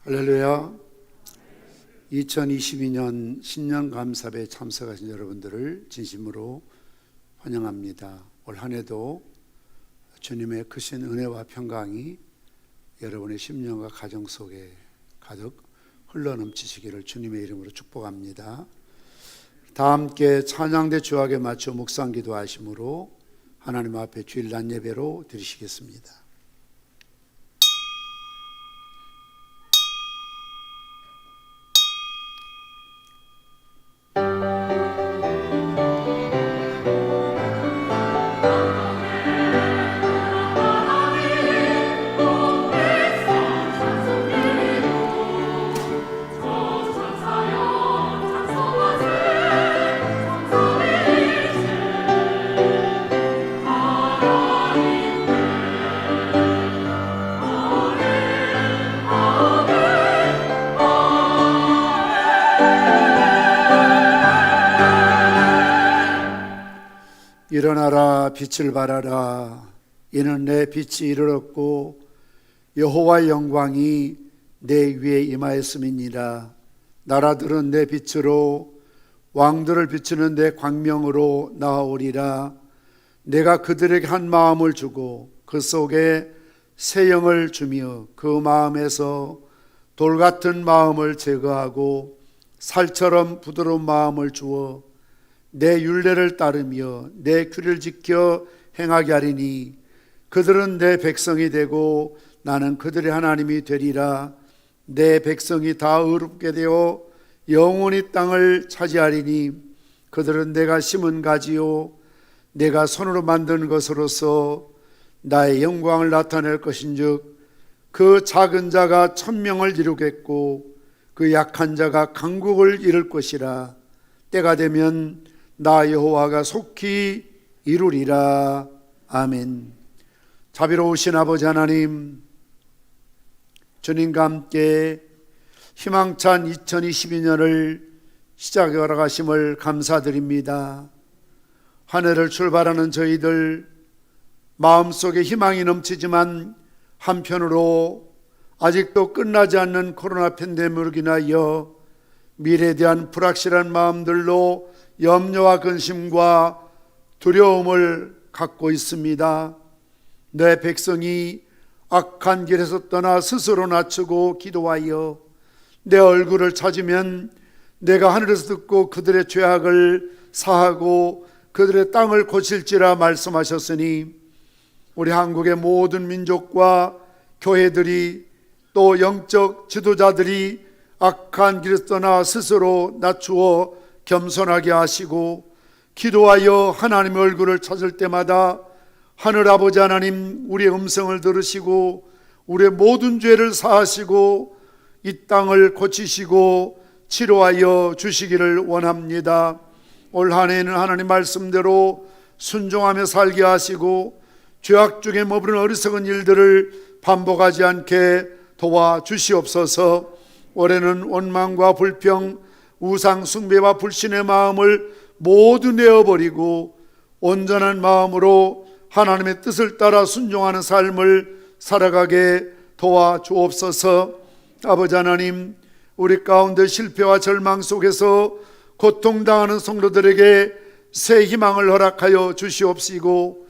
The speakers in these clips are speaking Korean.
할렐루야. 2022년 신년감사회에 참석하신 여러분들을 진심으로 환영합니다. 올 한 해도 주님의 크신 은혜와 평강이 여러분의 심령과 가정 속에 가득 흘러넘치시기를 주님의 이름으로 축복합니다. 다 함께 찬양대 주악에 맞춰 묵상 기도하심으로 하나님 앞에 주일 낮 예배로 드리시겠습니다. 일어나라 빛을 발하라. 이는 내 빛이 이르렀고 여호와의 영광이 내 위에 임하였음이니라. 나라들은 내 빛으로 왕들을 비추는 내 광명으로 나아오리라. 내가 그들에게 한 마음을 주고 그 속에 새 영을 주며 그 마음에서 돌 같은 마음을 제거하고 살처럼 부드러운 마음을 주어 내 율례를 따르며 내 규를 지켜 행하게 하리니 그들은 내 백성이 되고 나는 그들의 하나님이 되리라. 내 백성이 다 의롭게 되어 영원히 땅을 차지하리니 그들은 내가 심은 가지요 내가 손으로 만든 것으로서 나의 영광을 나타낼 것인즉 그 작은 자가 천명을 이루겠고 그 약한 자가 강국을 이룰 것이라. 때가 되면 나 여호와가 속히 이루리라. 아멘. 자비로우신 아버지 하나님, 주님과 함께 희망찬 2022년을 시작해 가심을 감사드립니다. 한 해를 출발하는 저희들 마음속에 희망이 넘치지만 한편으로 아직도 끝나지 않는 코로나 팬데믹으로 인하여 미래에 대한 불확실한 마음들로 염려와 근심과 두려움을 갖고 있습니다. 내 백성이 악한 길에서 떠나 스스로 낮추고 기도하여 내 얼굴을 찾으면 내가 하늘에서 듣고 그들의 죄악을 사하고 그들의 땅을 고칠지라 말씀하셨으니 우리 한국의 모든 민족과 교회들이 또 영적 지도자들이 악한 길에서 떠나 스스로 낮추어 겸손하게 하시고 기도하여 하나님의 얼굴을 찾을 때마다 하늘 아버지 하나님 우리의 음성을 들으시고 우리의 모든 죄를 사하시고 이 땅을 고치시고 치료하여 주시기를 원합니다. 올 한 해는 하나님 말씀대로 순종하며 살게 하시고 죄악 중에 머무른 어리석은 일들을 반복하지 않게 도와주시옵소서. 올해는 원망과 불평 우상 숭배와 불신의 마음을 모두 내어버리고 온전한 마음으로 하나님의 뜻을 따라 순종하는 삶을 살아가게 도와주옵소서. 아버지 하나님, 우리 가운데 실패와 절망 속에서 고통당하는 성도들에게 새 희망을 허락하여 주시옵시고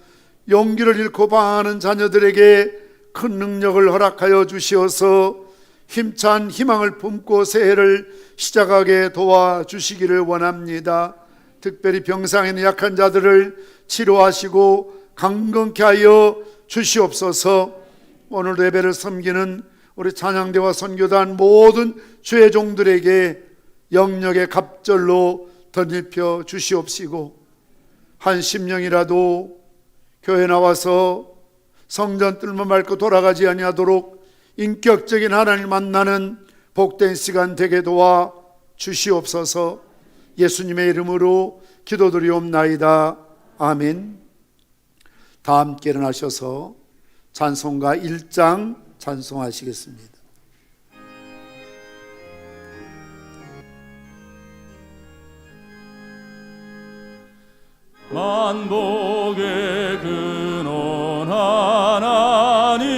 용기를 잃고 방황하는 자녀들에게 큰 능력을 허락하여 주시어서 힘찬 희망을 품고 새해를 시작하게 도와주시기를 원합니다. 특별히 병상에 있는 약한 자들을 치료하시고 강건케 하여 주시옵소서. 오늘 예배를 섬기는 우리 찬양대와 선교단 모든 죄종들에게 영역의 갑절로 덧입혀 주시옵시고 한 심령이라도 교회 나와서 성전 뜰만 밟고 돌아가지 아니하도록 인격적인 하나님을 만나는 복된 시간 되게 도와 주시옵소서. 예수님의 이름으로 기도드리옵나이다. 아멘. 다 함께 일어나셔서 찬송가 1장 찬송하시겠습니다. 만복의 근원 하나님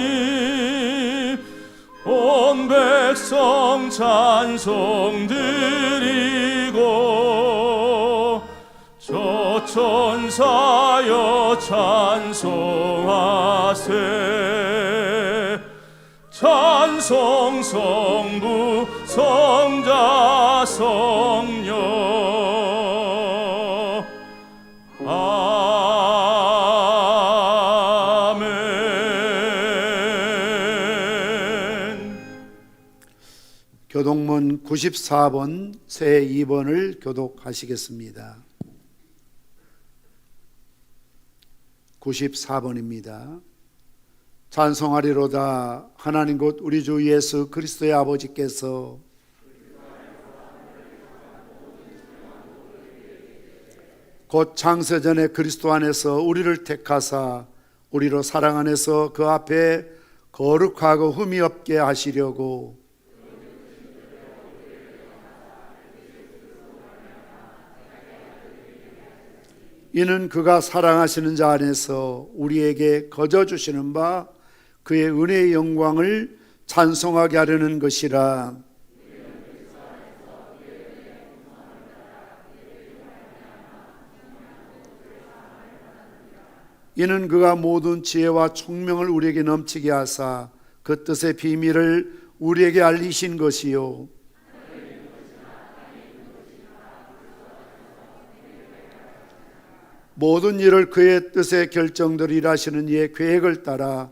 온 백성 찬송 드리고 저 천사여 찬송하세. 찬송 성부 성자 성령 아멘. 교독문 94번 새 2번을 교독하시겠습니다. 94번입니다. 찬송하리로다. 하나님 곧 우리 주 예수 그리스도의 아버지께서 곧 창세전에 그리스도 안에서 우리를 택하사 우리로 사랑 안에서 그 앞에 거룩하고 흠이 없게 하시려고 이는 그가 사랑하시는 자 안에서 우리에게 거저 주시는 바 그의 은혜의 영광을 찬송하게 하려는 것이라. 이는 그가 모든 지혜와 총명을 우리에게 넘치게 하사 그 뜻의 비밀을 우리에게 알리신 것이요 모든 일을 그의 뜻에 결정들 일하시는 이의 계획을 따라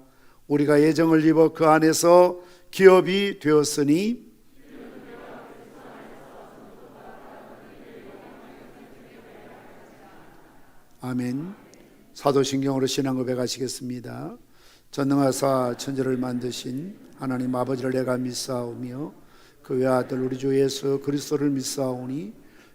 우리가 예정을 입어 그 안에서 기업이 되었으니 아멘. 사도신경으로 신앙 고백하시겠습니다. 전능하사 천지를 만드신 하나님 아버지를 내가 믿사오며 그 외아들 우리 주 예수 그리스도를 믿사오니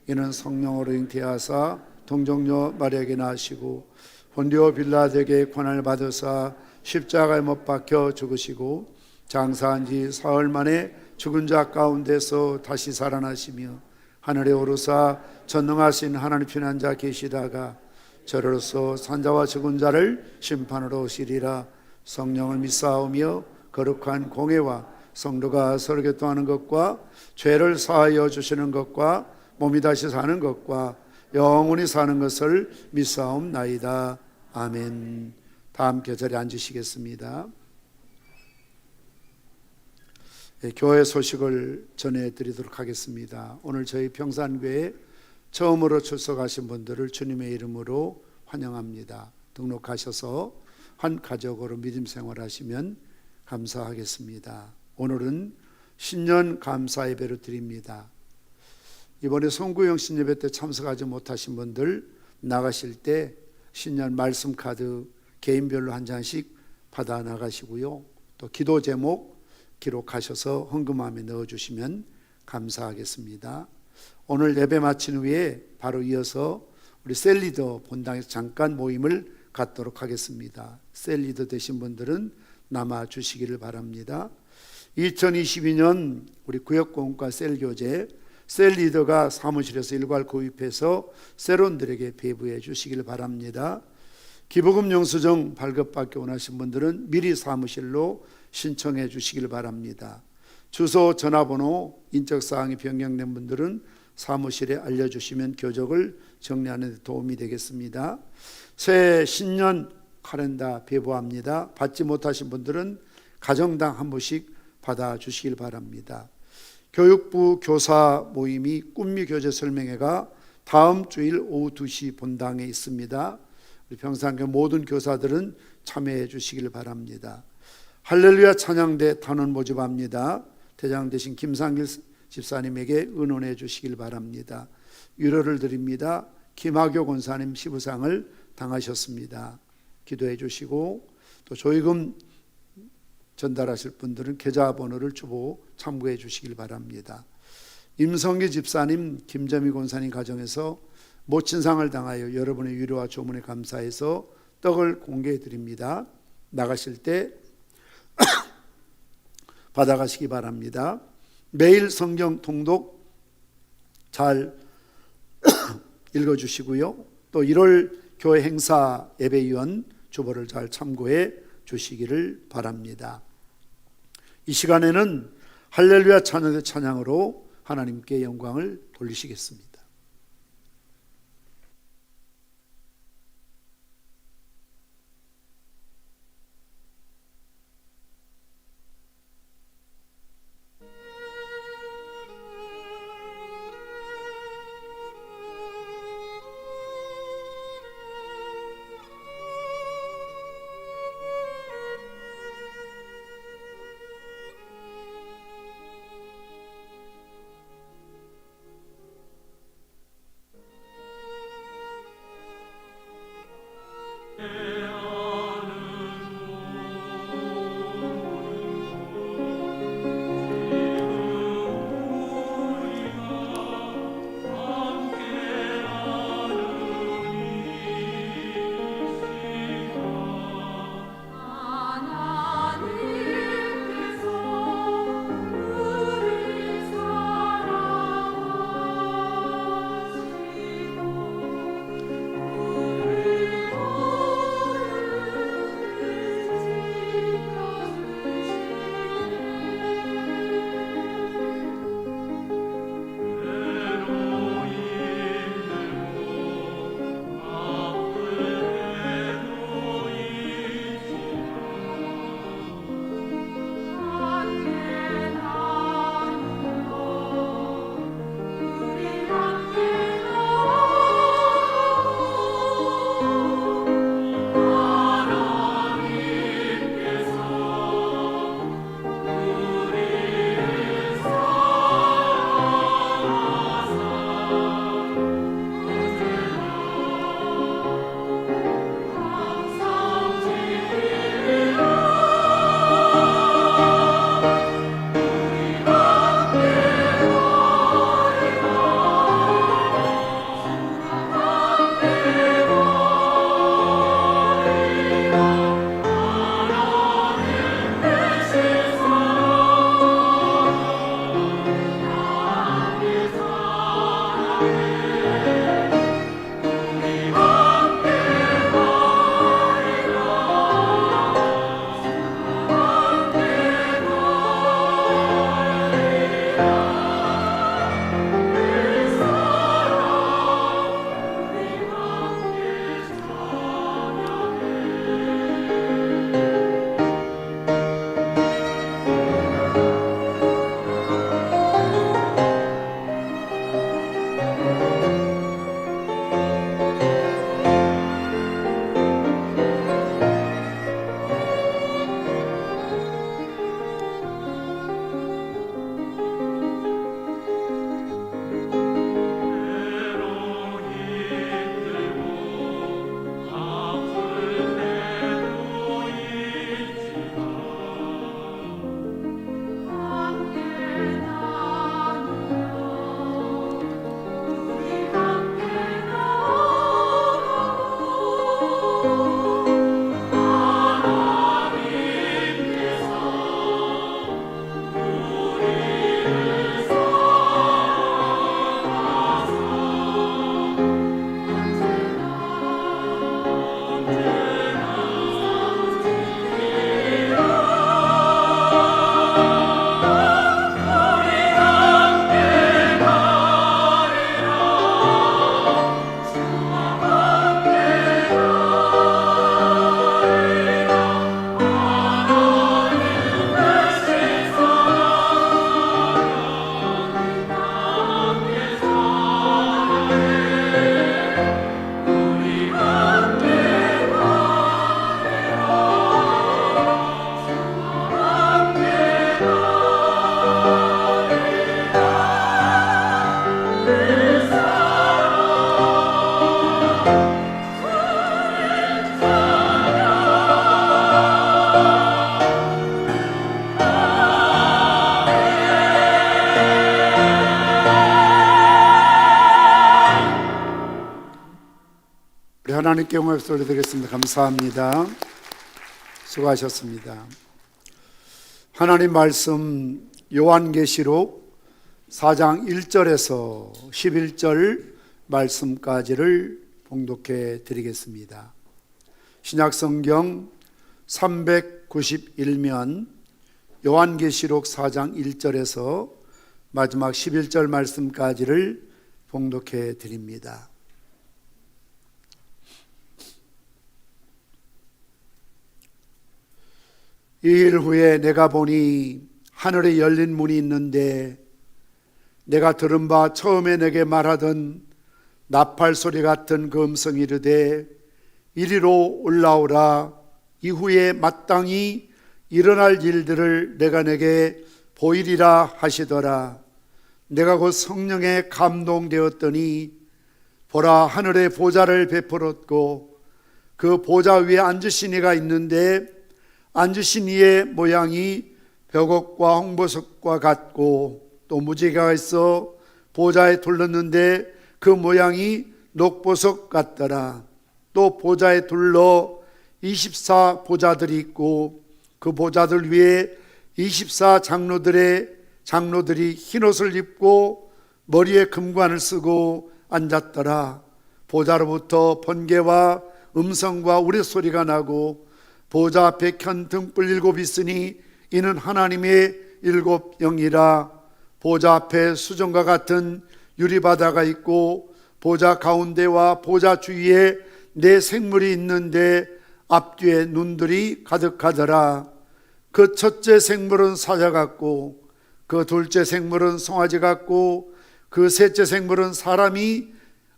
이는 성령으로 잉태하사 동정녀 마리아에게 나시고 본디오 빌라도에게 고난을 받으사 십자가에 못 박혀 죽으시고 장사한 지 사흘 만에 죽은 자 가운데서 다시 살아나시며 하늘에 오르사 전능하신 하나님 편한 자 계시다가 저로서 산자와 죽은 자를 심판으로 오시리라. 성령을 믿사오며 거룩한 공회와 성도가 서로 교통하는 것과 죄를 사하여 주시는 것과 몸이 다시 사는 것과 영원히 사는 것을 믿사옵나이다. 아멘. 다음 계절에 앉으시겠습니다. 교회 소식을 전해드리도록 하겠습니다. 오늘 저희 평산교회 처음으로 출석하신 분들을 주님의 이름으로 환영합니다. 등록하셔서 한 가족으로 믿음 생활하시면 감사하겠습니다. 오늘은 신년 감사 예배를 드립니다. 이번에 송구영 신예배 때 참석하지 못하신 분들 나가실 때 신년 말씀 카드 개인별로 한 장씩 받아 나가시고요. 또 기도 제목 기록하셔서 헌금함에 넣어주시면 감사하겠습니다. 오늘 예배 마친 후에 바로 이어서 우리 셀리더 본당에서 잠깐 모임을 갖도록 하겠습니다. 셀리더 되신 분들은 남아 주시기를 바랍니다. 2022년 우리 구역공과 셀교제 셀리더가 사무실에서 일괄 구입해서 세론들에게 배부해 주시길 바랍니다. 기부금 영수증 발급받기 원하신 분들은 미리 사무실로 신청해 주시길 바랍니다. 주소, 전화번호, 인적사항이 변경된 분들은 사무실에 알려주시면 교적을 정리하는 데 도움이 되겠습니다. 새해 신년 카렌다 배부합니다. 받지 못하신 분들은 가정당 한 부씩 받아주시길 바랍니다. 교육부 교사 모임이 꿈미교재 설명회가 다음 주일 오후 2시 본당에 있습니다. 우리 평산교 모든 교사들은 참여해 주시길 바랍니다. 할렐루야 찬양대 단원 모집합니다. 대장 되신 김상길 집사님에게 의논해 주시길 바랍니다. 위로를 드립니다. 김학교 권사님 시부상을 당하셨습니다. 기도해 주시고 또 조의금 전달하실 분들은 계좌번호를 주보 참고해 주시길 바랍니다. 임성기 집사님, 김점희 권사님 가정에서 모친상을 당하여 여러분의 위로와 조문에 감사해서 떡을 공개해 드립니다. 나가실 때 받아가시기 바랍니다. 매일 성경 통독 잘 읽어주시고요. 또 1월 교회 행사 예배위원 주보를 잘 참고해 주시기를 바랍니다. 이 시간에는 할렐루야 찬양의 찬양으로 하나님께 영광을 돌리시겠습니다. 하나님께 영광을 돌려드리겠습니다. 감사합니다. 수고하셨습니다. 하나님 말씀 요한계시록 4장 1절에서 11절 말씀까지를 봉독해 드리겠습니다. 신약성경 391면 요한계시록 4장 1절에서 마지막 11절 말씀까지를 봉독해 드립니다. 이 일 후에 내가 보니 하늘에 열린 문이 있는데 내가 들은 바 처음에 내게 말하던 나팔 소리 같은 그 음성이 이르되 이리로 올라오라. 이후에 마땅히 일어날 일들을 내가 내게 보이리라 하시더라. 내가 곧 성령에 감동되었더니 보라, 하늘에 보좌를 베풀었고 그 보좌 위에 앉으신 이가 있는데 앉으신 이의 모양이 벽옥과 홍보석과 같고 또 무지개가 있어 보좌에 둘렀는데 그 모양이 녹보석 같더라. 또 보좌에 둘러 24 보좌들이 있고 그 보좌들 위에 24 장로들이 흰옷을 입고 머리에 금관을 쓰고 앉았더라. 보좌로부터 번개와 음성과 우레소리가 나고 보좌 앞에 켠 등불 7이 있으니 이는 하나님의 7 영이라. 보좌 앞에 수정과 같은 유리바다가 있고 보좌 가운데와 보좌 주위에 4 생물이 있는데 앞뒤에 눈들이 가득하더라. 그 첫째 생물은 사자 같고 그 둘째 생물은 송아지 같고 그 셋째 생물은 사람이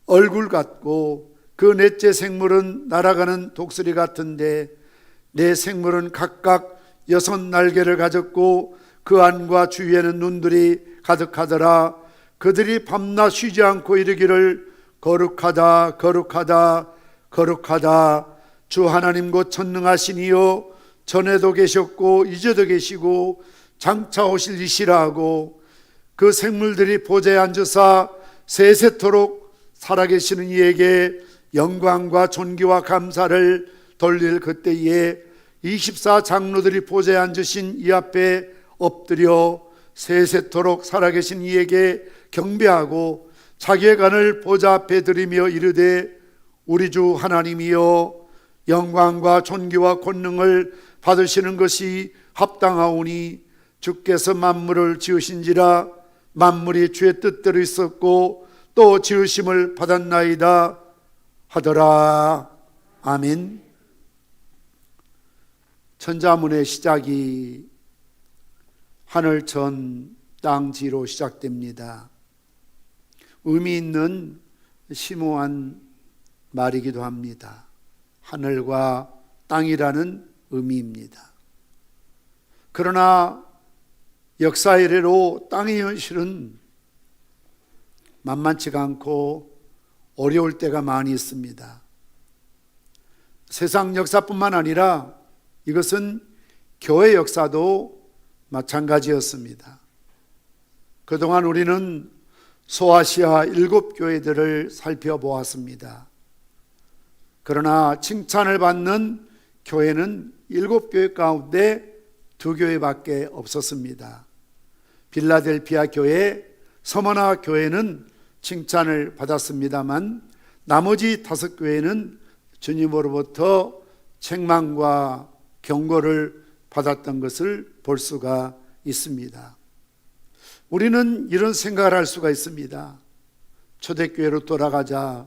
얼굴 같고 그 넷째 생물은 날아가는 독수리 같은데 4 생물은 각각 6 날개를 가졌고 그 안과 주위에는 눈들이 가득하더라. 그들이 밤낮 쉬지 않고 이르기를 거룩하다 거룩하다 거룩하다 주 하나님 곧 전능하신 이여 전에도 계셨고 이제도 계시고 장차 오실 이시라 하고 그 생물들이 보좌에 앉으사 세세토록 살아계시는 이에게 영광과 존귀와 감사를 돌릴 그때에 24 장로들이 보좌에 앉으신 이 앞에 엎드려 세세토록 살아계신 이에게 경배하고 자기의 간을 보좌 앞에 드리며 이르되 우리 주 하나님이여 영광과 존귀와 권능을 받으시는 것이 합당하오니 주께서 만물을 지으신지라 만물이 주의 뜻대로 있었고 또 지으심을 받았나이다 하더라. 아멘. 천자문의 시작이 하늘천 땅지로 시작됩니다. 의미 있는 심오한 말이기도 합니다. 하늘과 땅이라는 의미입니다. 그러나 역사 이래로 땅의 현실은 만만치가 않고 어려울 때가 많이 있습니다. 세상 역사뿐만 아니라 이것은 교회 역사도 마찬가지였습니다. 그동안 우리는 소아시아 7교회들을 살펴보았습니다. 그러나 칭찬을 받는 교회는 7교회 가운데 2교회밖에 없었습니다. 빌라델피아 교회, 서머나 교회는 칭찬을 받았습니다만 나머지 5교회는 주님으로부터 책망과 경고를 받았던 것을 볼 수가 있습니다. 우리는 이런 생각을 할 수가 있습니다. 초대교회로 돌아가자,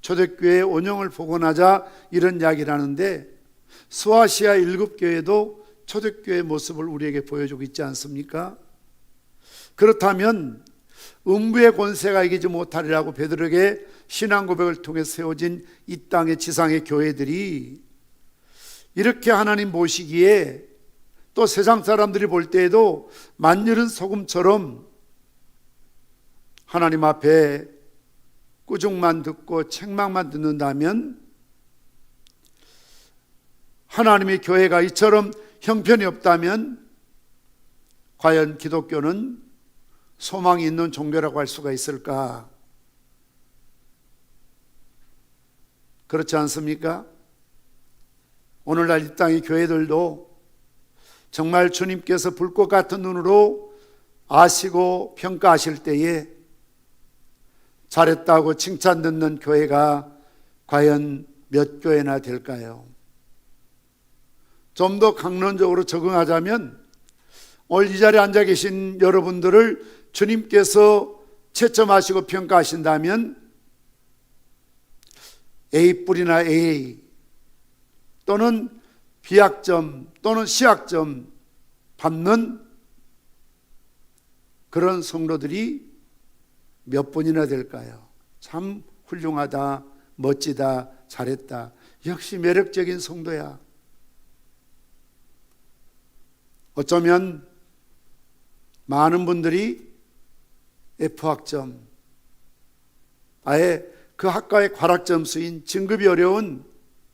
초대교회 운영을 복원하자 이런 이야기를 하는데 소아시아 7교회도 초대교회의 모습을 우리에게 보여주고 있지 않습니까? 그렇다면 음부의 권세가 이기지 못하리라고 베드로에게 신앙 고백을 통해 세워진 이 땅의 지상의 교회들이 이렇게 하나님 보시기에 또 세상 사람들이 볼 때에도 만일은 소금처럼 하나님 앞에 꾸중만 듣고 책망만 듣는다면 하나님의 교회가 이처럼 형편이 없다면 과연 기독교는 소망이 있는 종교라고 할 수가 있을까? 그렇지 않습니까? 오늘날 이 땅의 교회들도 정말 주님께서 불꽃 같은 눈으로 아시고 평가하실 때에 잘했다고 칭찬 듣는 교회가 과연 몇 교회나 될까요? 좀 더 강론적으로 적응하자면 오늘 이 자리에 앉아 계신 여러분들을 주님께서 채점하시고 평가하신다면 A뿔이나 AA 또는 B학점 또는 C학점 받는 그런 성도들이 몇 분이나 될까요? 참 훌륭하다, 멋지다, 잘했다, 역시 매력적인 성도야. 어쩌면 많은 분들이 F학점, 아예 그 학과의 과락점수인 진급이 어려운,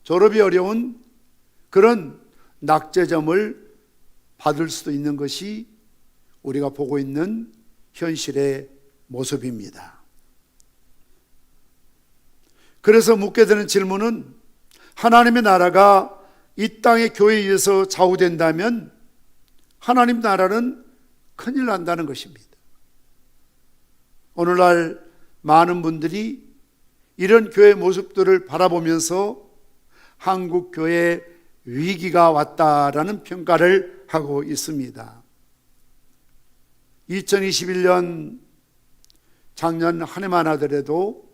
졸업이 어려운 그런 낙제점을 받을 수도 있는 것이 우리가 보고 있는 현실의 모습입니다. 그래서 묻게 되는 질문은, 하나님의 나라가 이 땅의 교회에 의해서 좌우된다면 하나님 나라는 큰일 난다는 것입니다. 오늘날 많은 분들이 이런 교회 모습들을 바라보면서 한국 교회에 위기가 왔다라는 평가를 하고 있습니다. 2021년 작년 한 해만 하더라도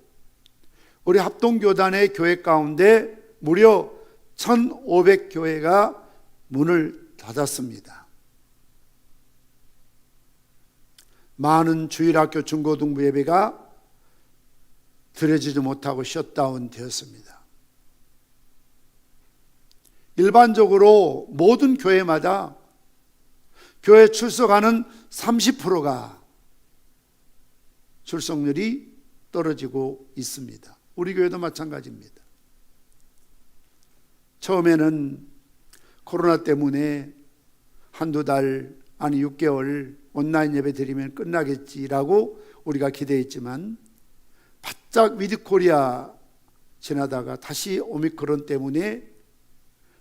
우리 합동교단의 교회 가운데 무려 1,500교회가 문을 닫았습니다. 많은 주일학교 중고등부 예배가 드려지지 못하고 셧다운 되었습니다. 일반적으로 모든 교회마다 교회 출석하는 30%가 출석률이 떨어지고 있습니다. 우리 교회도 마찬가지입니다. 처음에는 코로나 때문에 한두 달, 아니 6개월 온라인 예배 드리면 끝나겠지라고 우리가 기대했지만 바짝 위드코리아 지나다가 다시 오미크론 때문에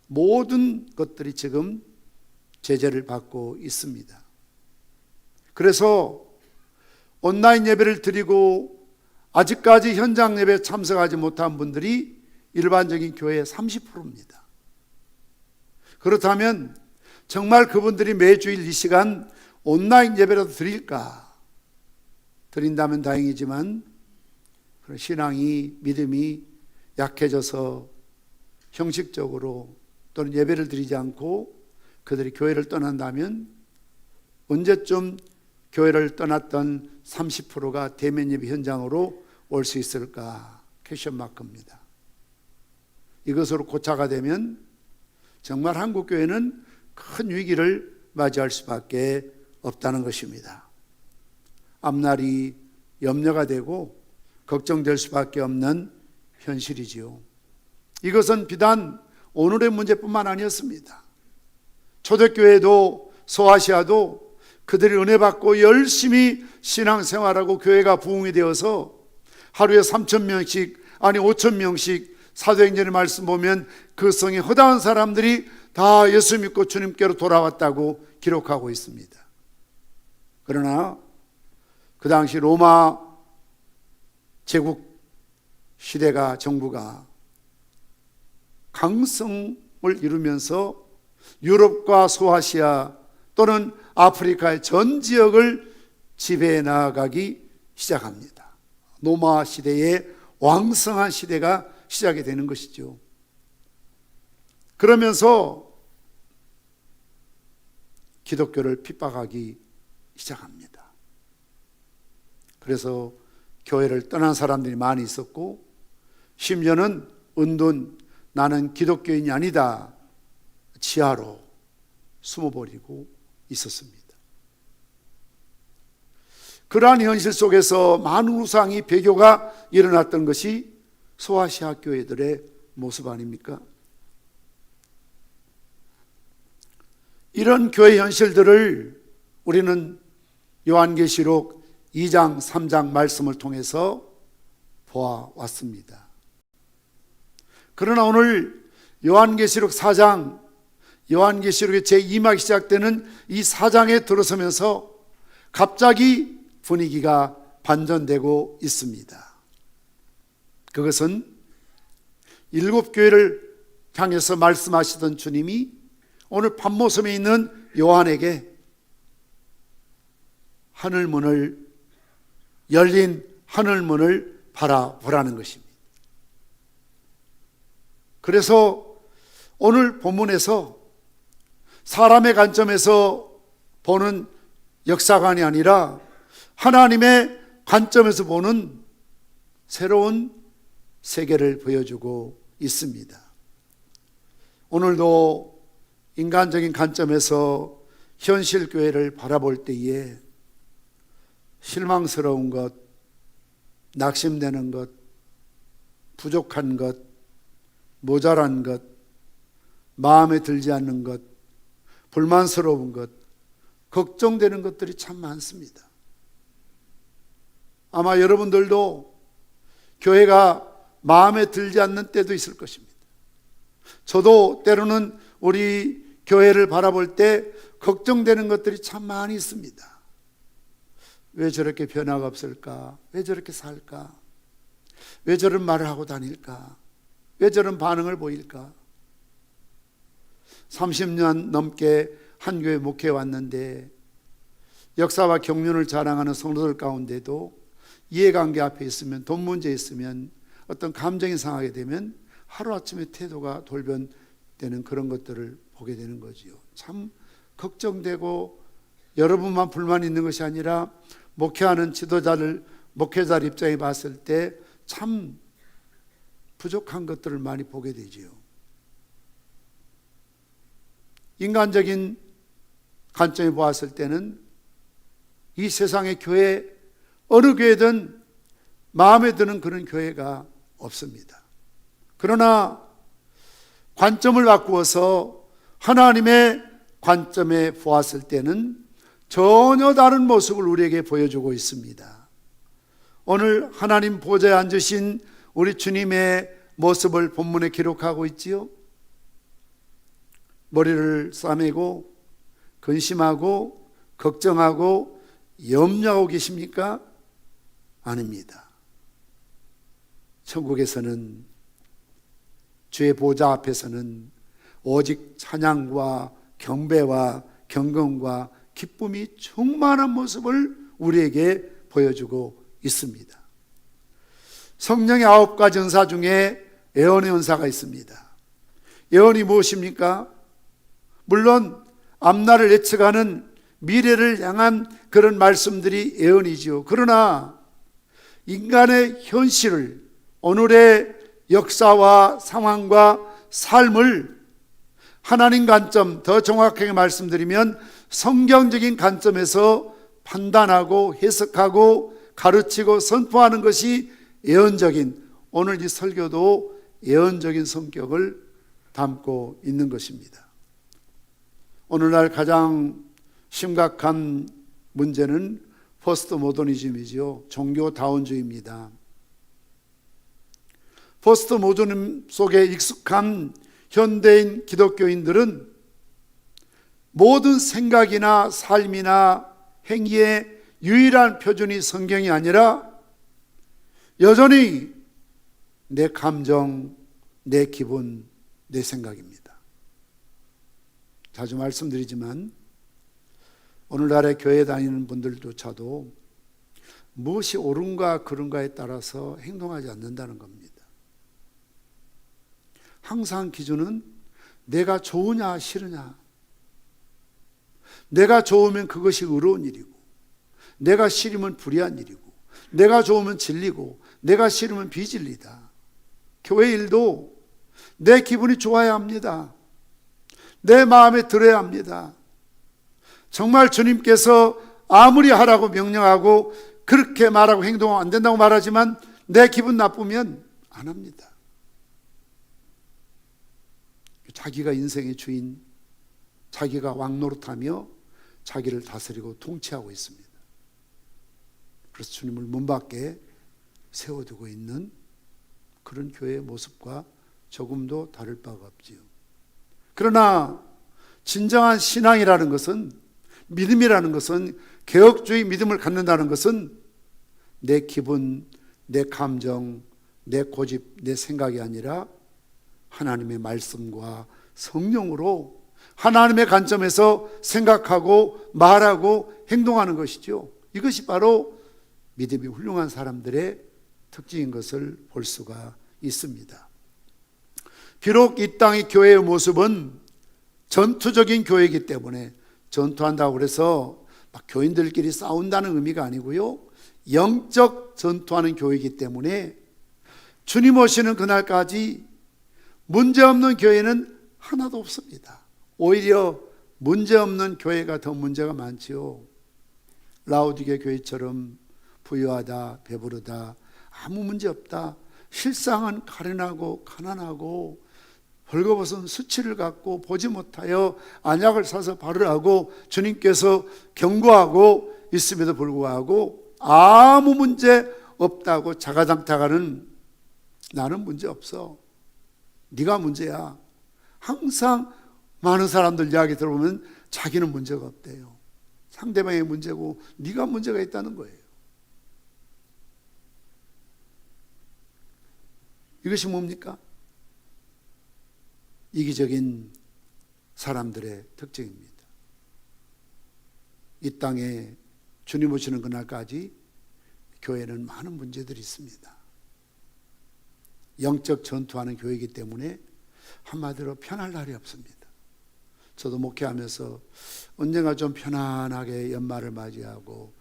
모든 것들이 지금 제재를 받고 있습니다. 그래서 온라인 예배를 드리고 아직까지 현장 예배에 참석하지 못한 분들이 일반적인 교회의 30%입니다. 그렇다면 정말 그분들이 매주일 이 시간 온라인 예배라도 드릴까? 드린다면 다행이지만 신앙이, 믿음이 약해져서 형식적으로 또는 예배를 드리지 않고 그들이 교회를 떠난다면 언제쯤 교회를 떠났던 30%가 대면 예배 현장으로 올 수 있을까? 퀘션 마크입니다. 이것으로 고차가 되면 정말 한국 교회는 큰 위기를 맞이할 수밖에 없다는 것입니다. 앞날이 염려가 되고 걱정될 수밖에 없는 현실이지요. 이것은 비단 오늘의 문제뿐만 아니었습니다. 초대교회도 소아시아도 그들이 은혜 받고 열심히 신앙생활하고 교회가 부흥이 되어서 하루에 3,000명씩 아니 5,000명씩 사도행전의 말씀 보면 그 성에 허다한 사람들이 다 예수 믿고 주님께로 돌아왔다고 기록하고 있습니다. 그러나 그 당시 로마 제국 시대가 정부가 강성을 이루면서 유럽과 소아시아 또는 아프리카의 전 지역을 지배해 나아가기 시작합니다. 로마 시대의 왕성한 시대가 시작이 되는 것이죠. 그러면서 기독교를 핍박하기 시작합니다. 그래서 교회를 떠난 사람들이 많이 있었고 심지어는 은둔 나는 기독교인이 아니다 지하로 숨어버리고 있었습니다. 그러한 현실 속에서 많은 우상이 배교가 일어났던 것이 소아시아 교회들의 모습 아닙니까? 이런 교회 현실들을 우리는 요한계시록 2장, 3장 말씀을 통해서 보아왔습니다. 그러나 오늘 요한계시록 4장, 요한계시록의 제2막이 시작되는 이 4장에 들어서면서 갑자기 분위기가 반전되고 있습니다. 그것은 7교회를 향해서 말씀하시던 주님이 오늘 판모섬에 있는 요한에게 열린 하늘문을 바라보라는 것입니다. 그래서 오늘 본문에서 사람의 관점에서 보는 역사관이 아니라 하나님의 관점에서 보는 새로운 세계를 보여주고 있습니다. 오늘도 인간적인 관점에서 현실 교회를 바라볼 때에 실망스러운 것, 낙심되는 것, 부족한 것, 모자란 것, 마음에 들지 않는 것, 불만스러운 것, 걱정되는 것들이 참 많습니다. 아마 여러분들도 교회가 마음에 들지 않는 때도 있을 것입니다. 저도 때로는 우리 교회를 바라볼 때 걱정되는 것들이 참 많이 있습니다. 왜 저렇게 변화가 없을까? 왜 저렇게 살까? 왜 저런 말을 하고 다닐까? 왜 저런 반응을 보일까? 30년 넘게 한 교회 목회해 왔는데 역사와 경륜을 자랑하는 성도들 가운데도 이해관계 앞에 있으면, 돈 문제 있으면, 어떤 감정이 상하게 되면 하루아침에 태도가 돌변되는 그런 것들을 보게 되는 거지요. 참 걱정되고, 여러분만 불만이 있는 것이 아니라 목회하는 목회자를 입장에 봤을 때 참 부족한 것들을 많이 보게 되지요. 인간적인 관점에 보았을 때는 이 세상의 교회, 어느 교회든 마음에 드는 그런 교회가 없습니다. 그러나 관점을 바꾸어서 하나님의 관점에 보았을 때는 전혀 다른 모습을 우리에게 보여주고 있습니다. 오늘 하나님 보좌에 앉으신 우리 주님의 모습을 본문에 기록하고 있지요. 머리를 싸매고 근심하고 걱정하고 염려하고 계십니까? 아닙니다. 천국에서는, 주의 보좌 앞에서는 오직 찬양과 경배와 경건과 기쁨이 충만한 모습을 우리에게 보여주고 있습니다. 성령의 9가지 은사 중에 예언의 은사가 있습니다. 예언이 무엇입니까? 물론 앞날을 예측하는 미래를 향한 그런 말씀들이 예언이지요. 그러나 인간의 현실을, 오늘의 역사와 상황과 삶을 하나님 관점, 더 정확하게 말씀드리면 성경적인 관점에서 판단하고 해석하고 가르치고 선포하는 것이 예언적인, 오늘 이 설교도 예언적인 성격을 담고 있는 것입니다. 오늘날 가장 심각한 문제는 포스트 모더니즘이죠. 종교다원주의입니다. 포스트 모더니즘 속에 익숙한 현대인 기독교인들은 모든 생각이나 삶이나 행위의 유일한 표준이 성경이 아니라 여전히 내 감정, 내 기분, 내 생각입니다. 자주 말씀드리지만 오늘날의 교회 다니는 분들조차도 무엇이 옳은가 그른가에 따라서 행동하지 않는다는 겁니다. 항상 기준은 내가 좋으냐 싫으냐, 내가 좋으면 그것이 의로운 일이고, 내가 싫으면 불의한 일이고, 내가 좋으면 진리고, 내가 싫으면 비진리다. 교회 일도 내 기분이 좋아야 합니다. 내 마음에 들어야 합니다. 정말 주님께서 아무리 하라고 명령하고 그렇게 말하고 행동하면 안 된다고 말하지만 내 기분 나쁘면 안 합니다. 자기가 인생의 주인, 자기가 왕노릇하며 자기를 다스리고 통치하고 있습니다. 그래서 주님을 문 밖에 세워두고 있는 그런 교회의 모습과 조금도 다를 바가 없지요. 그러나 진정한 신앙이라는 것은, 믿음이라는 것은, 개혁주의 믿음을 갖는다는 것은 내 기분, 내 감정, 내 고집, 내 생각이 아니라 하나님의 말씀과 성령으로 하나님의 관점에서 생각하고 말하고 행동하는 것이죠. 이것이 바로 믿음이 훌륭한 사람들의 특징인 것을 볼 수가 있습니다. 비록 이 땅의 교회의 모습은 전투적인 교회이기 때문에, 전투한다고 그래서 막 교인들끼리 싸운다는 의미가 아니고요, 영적 전투하는 교회이기 때문에 주님 오시는 그날까지 문제없는 교회는 하나도 없습니다. 오히려 문제없는 교회가 더 문제가 많지요. 라오디게 교회처럼 부유하다, 배부르다, 아무 문제 없다, 실상은 가련하고 가난하고 벌거벗은 수치를 갖고 보지 못하여 안약을 사서 바르라고 주님께서 경고하고 있음에도 불구하고 아무 문제 없다고 자가당착하는, 나는 문제 없어, 네가 문제야. 항상 많은 사람들 이야기 들어보면 자기는 문제가 없대요. 상대방의 문제고 네가 문제가 있다는 거예요. 이것이 뭡니까? 이기적인 사람들의 특징입니다. 이 땅에 주님 오시는 그날까지 교회는 많은 문제들이 있습니다. 영적 전투하는 교회이기 때문에 한마디로 편할 날이 없습니다. 저도 목회하면서 언젠가 좀 편안하게 연말을 맞이하고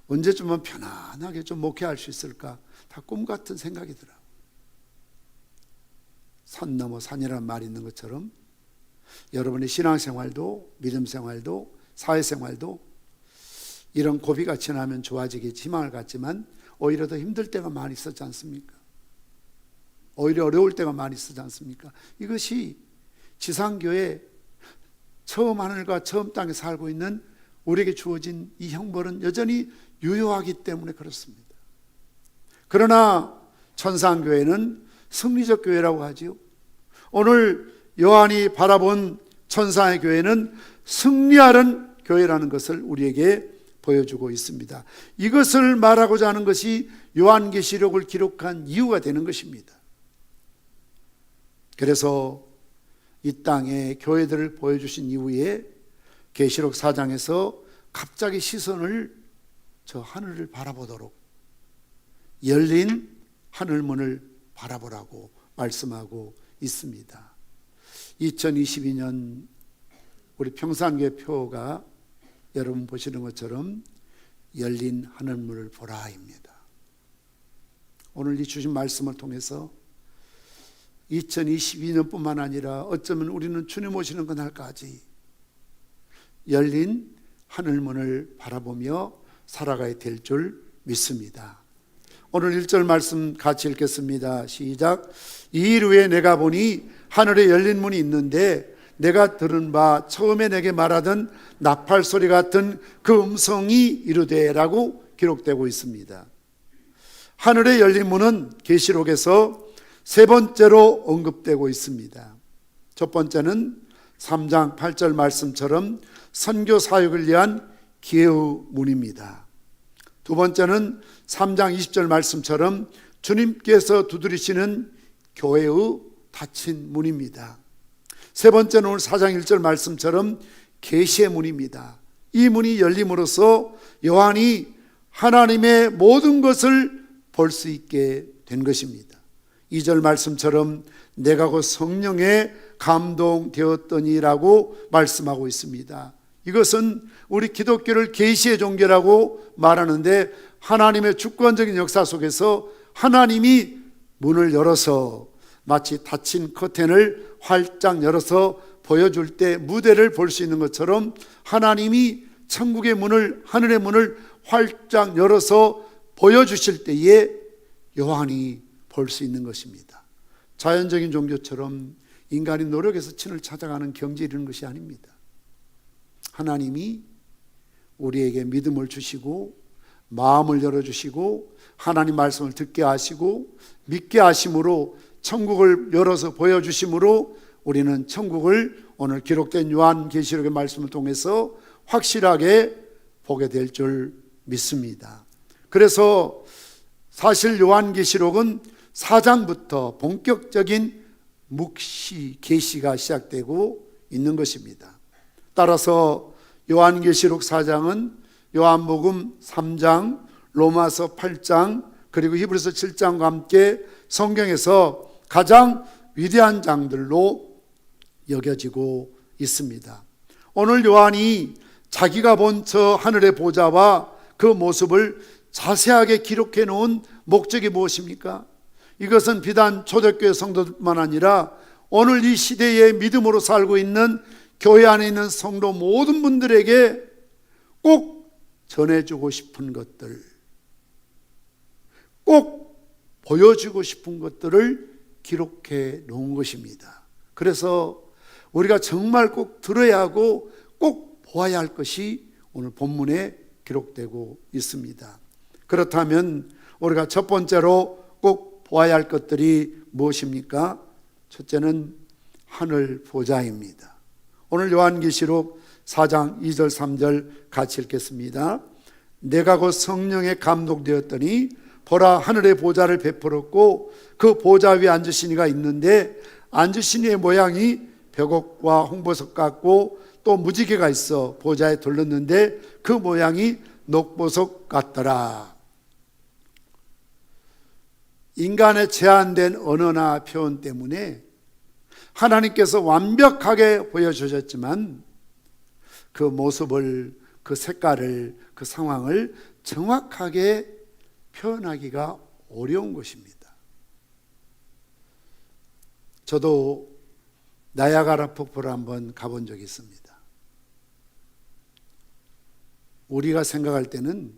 언제쯤은 편안하게 좀 목회할 수 있을까, 다 꿈 같은 생각이 들어요. 산 넘어 산이라는 말이 있는 것처럼 여러분의 신앙생활도 믿음생활도 사회생활도 이런 고비가 지나면 좋아지겠지 희망을 갖지만 오히려 더 힘들 때가 많이 있었지 않습니까? 오히려 어려울 때가 많이 있었지 않습니까? 이것이 지상교회 처음 하늘과 처음 땅에 살고 있는 우리에게 주어진 이 형벌은 여전히 유효하기 때문에 그렇습니다. 그러나 천상교회는 승리적 교회라고 하지요. 오늘 요한이 바라본 천상의 교회는 승리하는 교회라는 것을 우리에게 보여주고 있습니다. 이것을 말하고자 하는 것이 요한계시록을 기록한 이유가 되는 것입니다. 그래서 이 땅에 교회들을 보여주신 이후에 계시록 4장에서 갑자기 시선을 저 하늘을 바라보도록, 열린 하늘문을 바라보라고 말씀하고 있습니다. 2022년 우리 평산교회 표가 여러분 보시는 것처럼 열린 하늘문을 보라입니다. 오늘 이 주신 말씀을 통해서 2022년뿐만 아니라 어쩌면 우리는 주님 오시는 그날까지 열린 하늘문을 바라보며 살아가야 될 줄 믿습니다. 오늘 1절 말씀 같이 읽겠습니다. 시작. 2일 후에 내가 보니 하늘에 열린 문이 있는데 내가 들은 바 처음에 내게 말하던 나팔 소리 같은 그 음성이 이르되 라고 기록되고 있습니다. 하늘에 열린 문은 계시록에서 세 번째로 언급되고 있습니다. 첫 번째는 3장 8절 말씀처럼 선교 사역을 위한 기회의 문입니다. 두 번째는 3장 20절 말씀처럼 주님께서 두드리시는 교회의 닫힌 문입니다. 세 번째는 오늘 4장 1절 말씀처럼 계시의 문입니다. 이 문이 열림으로써 요한이 하나님의 모든 것을 볼 수 있게 된 것입니다. 2절 말씀처럼 내가 곧 성령에 감동되었더니라고 말씀하고 있습니다. 이것은 우리 기독교를 계시의 종교라고 말하는데 하나님의 주권적인 역사 속에서 하나님이 문을 열어서 마치 닫힌 커튼을 활짝 열어서 보여줄 때 무대를 볼 수 있는 것처럼 하나님이 천국의 문을, 하늘의 문을 활짝 열어서 보여주실 때에 요한이 볼 수 있는 것입니다. 자연적인 종교처럼 인간이 노력해서 신을 찾아가는 경지에 이르는 것이 아닙니다. 하나님이 우리에게 믿음을 주시고 마음을 열어주시고 하나님 말씀을 듣게 하시고 믿게 하심으로 천국을 열어서 보여주심으로 우리는 천국을 오늘 기록된 요한계시록의 말씀을 통해서 확실하게 보게 될 줄 믿습니다. 그래서 사실 요한계시록은 4장부터 본격적인 묵시, 계시가 시작되고 있는 것입니다. 따라서 요한계시록 4장은 요한복음 3장, 로마서 8장, 그리고 히브리서 7장과 함께 성경에서 가장 위대한 장들로 여겨지고 있습니다. 오늘 요한이 자기가 본 저 하늘의 보좌와 그 모습을 자세하게 기록해 놓은 목적이 무엇입니까? 이것은 비단 초대교회 성도들만 아니라 오늘 이 시대에 믿음으로 살고 있는 교회 안에 있는 성도 모든 분들에게 꼭 전해주고 싶은 것들, 꼭 보여주고 싶은 것들을 기록해 놓은 것입니다. 그래서 우리가 정말 꼭 들어야 하고 꼭 보아야 할 것이 오늘 본문에 기록되고 있습니다. 그렇다면 우리가 첫 번째로 꼭 보아야 할 것들이 무엇입니까? 첫째는 하늘 보좌입니다. 오늘 요한계시록 4장 2절 3절 같이 읽겠습니다. 내가 곧 성령에 감동되었더니 보라, 하늘의 보좌를 베풀었고 그 보좌 위에 앉으신 이가 있는데 앉으신 이의 모양이 벽옥과 홍보석 같고 또 무지개가 있어 보좌에 둘렀는데 그 모양이 녹보석 같더라. 인간의 제한된 언어나 표현 때문에 하나님께서 완벽하게 보여주셨지만 그 모습을, 그 색깔을, 그 상황을 정확하게 표현하기가 어려운 것입니다. 저도 나야가라 폭포를 한번 가본 적이 있습니다. 우리가 생각할 때는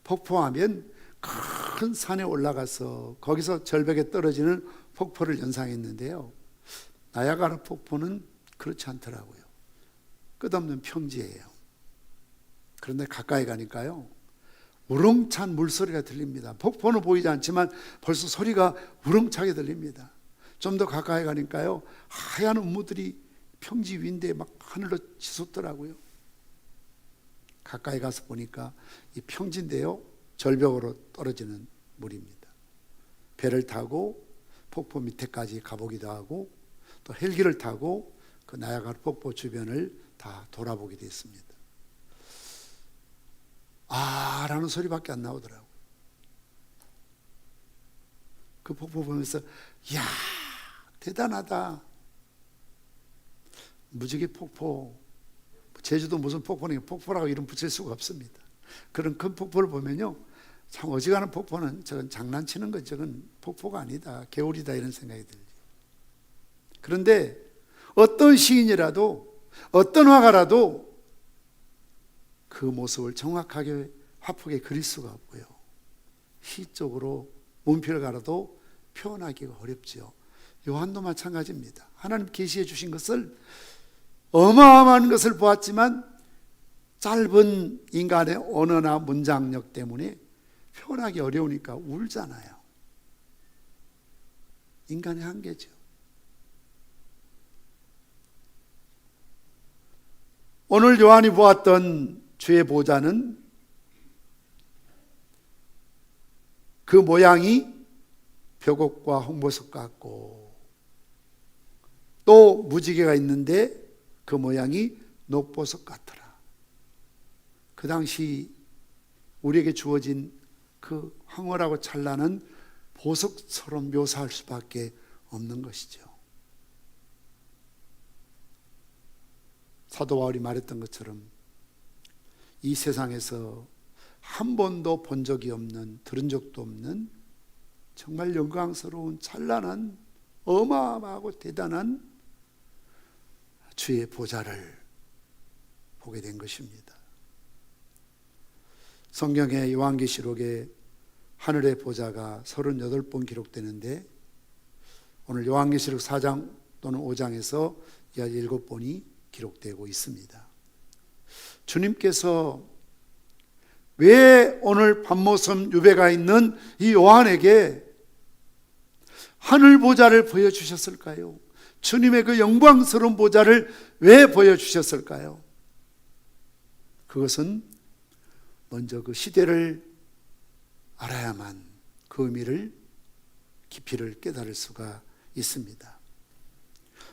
폭포하면 큰 산에 올라가서 거기서 절벽에 떨어지는 폭포를 연상했는데요, 나야가라 폭포는 그렇지 않더라고요. 끝없는 평지예요. 그런데 가까이 가니까요, 우렁찬 물소리가 들립니다. 폭포는 보이지 않지만 벌써 소리가 우렁차게 들립니다. 좀 더 가까이 가니까요, 하얀 우무들이 평지 위인데 막 하늘로 치솟더라고요. 가까이 가서 보니까 이 평지인데요, 절벽으로 떨어지는 물입니다. 배를 타고 폭포 밑에까지 가보기도 하고 또 헬기를 타고 그 나야가라 폭포 주변을 다 돌아보기도 했습니다. 아 라는 소리밖에 안 나오더라고요. 그 폭포 보면서 이야 대단하다. 무지개 폭포, 제주도 무슨 폭포는 폭포라고 이름 붙일 수가 없습니다. 그런 큰 폭포를 보면요, 참 어지간한 폭포는 저건 장난치는 거, 저건 폭포가 아니다, 개울이다 이런 생각이 들죠. 그런데 어떤 시인이라도 어떤 화가라도 그 모습을 정확하게 화폭에 그릴 수가 없고요, 시적으로 문필을 갈아도 표현하기가 어렵지요. 요한도 마찬가지입니다. 하나님 계시해 주신 것을, 어마어마한 것을 보았지만 짧은 인간의 언어나 문장력 때문에 표현하기 어려우니까 울잖아요. 인간의 한계죠. 오늘 요한이 보았던 주의 보좌는 그 모양이 벽옥과 홍보석 같고 또 무지개가 있는데 그 모양이 녹보석 같더라. 그 당시 우리에게 주어진 그 황홀하고 찬란한 보석처럼 묘사할 수밖에 없는 것이죠. 사도 바울이 말했던 것처럼 이 세상에서 한 번도 본 적이 없는, 들은 적도 없는 정말 영광스러운 찬란한 어마어마하고 대단한 주의 보좌를 보게 된 것입니다. 성경의 요한계시록에 하늘의 보좌가 38번 기록되는데 오늘 요한계시록 4장 또는 5장에서 약 7번이 기록되고 있습니다. 주님께서 왜 오늘 밤모섬 유배가 있는 이 요한에게 하늘 보좌를 보여주셨을까요? 주님의 그 영광스러운 보좌를 왜 보여주셨을까요? 그것은 먼저 그 시대를 알아야만 그 의미를, 깊이를 깨달을 수가 있습니다.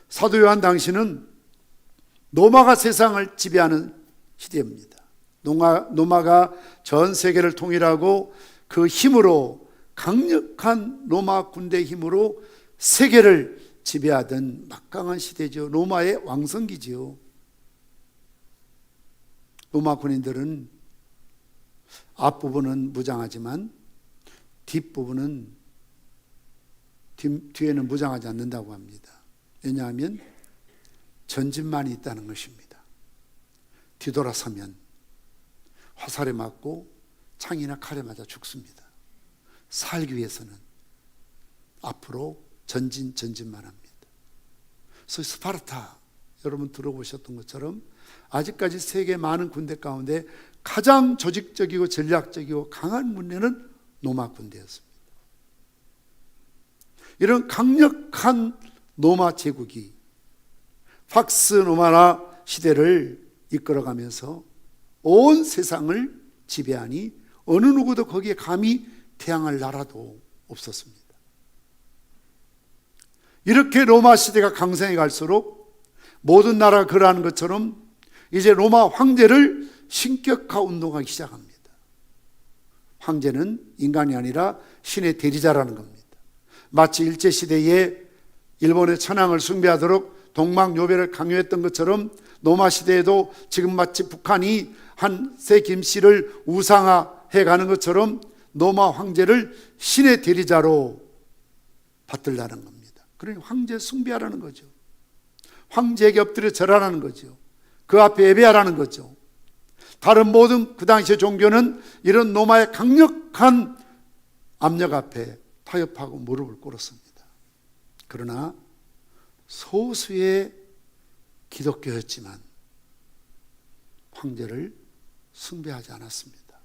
사도 요한 당시는 로마가 세상을 지배하는 시대입니다. 로마가 전 세계를 통일하고 그 힘으로, 강력한 로마 군대 힘으로 세계를 지배하던 막강한 시대죠. 로마의 왕성기지요. 로마 군인들은 앞부분은 무장하지만 뒷부분은 뒤에는 무장하지 않는다고 합니다. 왜냐하면 전진만이 있다는 것입니다. 뒤돌아서면 화살에 맞고 창이나 칼에 맞아 죽습니다. 살기 위해서는 앞으로 전진만 합니다. 그래서 스파르타, 여러분 들어보셨던 것처럼 아직까지 세계 많은 군대 가운데 가장 조직적이고 전략적이고 강한 군대는 로마 군대였습니다. 이런 강력한 로마 제국이 팍스 로마나 시대를 이끌어가면서 온 세상을 지배하니 어느 누구도 거기에 감히 대항할 나라도 없었습니다. 이렇게 로마 시대가 강성해 갈수록 모든 나라가 그러한 것처럼 이제 로마 황제를 신격화 운동하기 시작합니다. 황제는 인간이 아니라 신의 대리자라는 겁니다. 마치 일제시대에 일본의 천황을 숭배하도록 동방요배를 강요했던 것처럼 로마 시대에도 지금 마치 북한이 한세 김씨를 우상화해 가는 것처럼 로마 황제를 신의 대리자로 받들라는 겁니다. 그러니 황제 숭배하라는 거죠. 황제에게 엎드려 절하라는 거죠. 그 앞에 예배하라는 거죠. 다른 모든 그 당시의 종교는 이런 로마의 강력한 압력 앞에 타협하고 무릎을 꿇었습니다. 그러나 소수의 기독교였지만 황제를 숭배하지 않았습니다.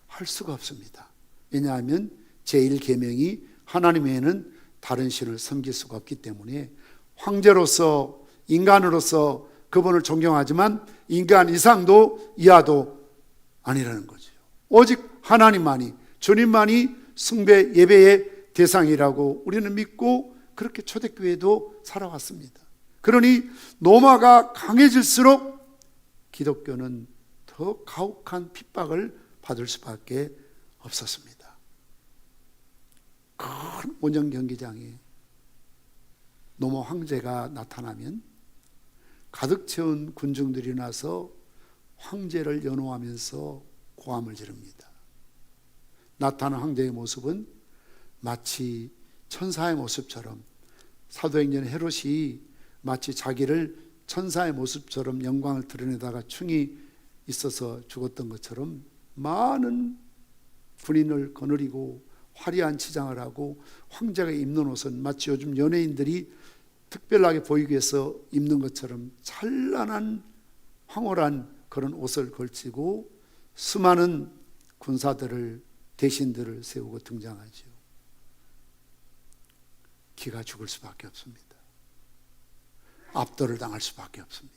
할 수가 없습니다. 왜냐하면 제1계명이 하나님 외에는 다른 신을 섬길 수가 없기 때문에 황제로서, 인간으로서 그분을 존경하지만 인간 이상도 이하도 아니라는 거죠. 오직 하나님만이, 주님만이 숭배 예배의 대상이라고 우리는 믿고 그렇게 초대교회도 살아왔습니다. 그러니 로마가 강해질수록 기독교는 더 가혹한 핍박을 받을 수밖에 없었습니다. 큰 원정 경기장에 로마 황제가 나타나면 가득 채운 군중들이 나서 황제를 연호하면서 고함을 지릅니다. 나타난 황제의 모습은 마치 천사의 모습처럼, 사도행전 헤롯이 마치 자기를 천사의 모습처럼 영광을 드러내다가 충이 있어서 죽었던 것처럼 많은 군인을 거느리고 화려한 치장을 하고 황제가 입는 옷은 마치 요즘 연예인들이 특별하게 보이기 위해서 입는 것처럼 찬란한 황홀한 그런 옷을 걸치고 수많은 군사들을, 대신들을 세우고 등장하죠. 기가 죽을 수밖에 없습니다. 압도를 당할 수밖에 없습니다.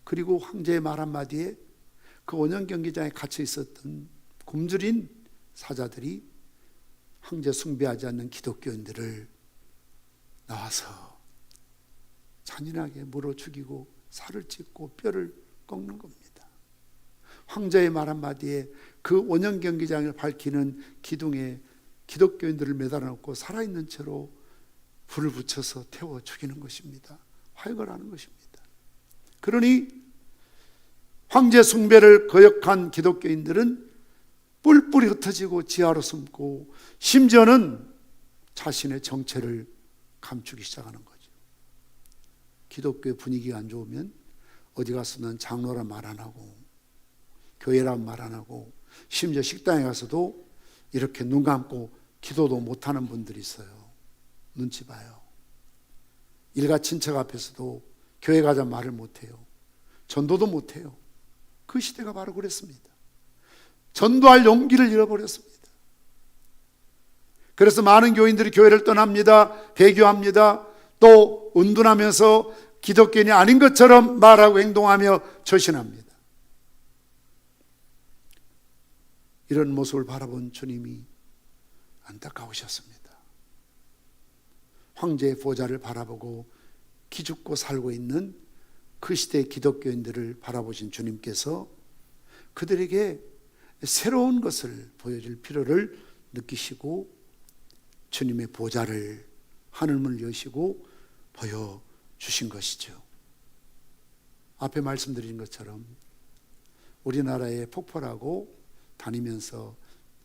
그리고 황제의 말 한마디에 그 원형 경기장에 갇혀 있었던 굶주린 사자들이 황제 숭배하지 않는 기독교인들을 나와서 잔인하게 물어 죽이고 살을 찢고 뼈를 꺾는 겁니다. 황제의 말 한마디에 그 원형 경기장을 밝히는 기둥에 기독교인들을 매달아 놓고 살아있는 채로 불을 붙여서 태워 죽이는 것입니다. 화형을 하는 것입니다. 그러니 황제 숭배를 거역한 기독교인들은 뿔뿔이 흩어지고 지하로 숨고 심지어는 자신의 정체를 감추기 시작하는 거죠. 기독교의 분위기가 안 좋으면 어디 가서는 장로란 말 안 하고 교회란 말 안 하고 심지어 식당에 가서도 이렇게 눈 감고 기도도 못하는 분들이 있어요. 눈치 봐요. 일가 친척 앞에서도 교회 가자 말을 못해요. 전도도 못해요. 그 시대가 바로 그랬습니다. 전도할 용기를 잃어버렸습니다. 그래서 많은 교인들이 교회를 떠납니다. 배교합니다. 또 은둔하면서 기독교인이 아닌 것처럼 말하고 행동하며 처신합니다. 이런 모습을 바라본 주님이 안타까우셨습니다. 황제의 보좌를 바라보고 기죽고 살고 있는 그 시대의 기독교인들을 바라보신 주님께서 그들에게 새로운 것을 보여줄 필요를 느끼시고 주님의 보좌를 하늘문을 여시고 보여주신 것이죠. 앞에 말씀드린 것처럼 우리나라에 폭포라고 다니면서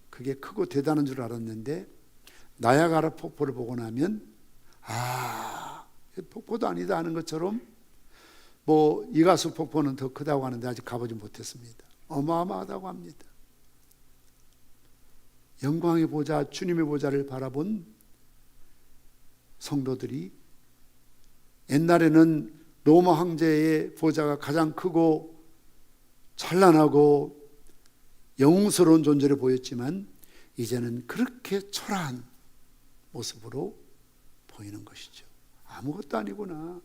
그게 크고 대단한 줄 알았는데 나야가라 폭포를 보고 나면 폭포도 아니다 하는 것처럼 이가수 폭포는 더 크다고 하는데 아직 가보지 못했습니다. 어마어마하다고 합니다. 영광의 보좌, 주님의 보좌를 바라본 성도들이 옛날에는 로마 황제의 보좌가 가장 크고 찬란하고 영웅스러운 존재를 보였지만 이제는 그렇게 초라한 모습으로 보이는 것이죠. 아무것도 아니구나.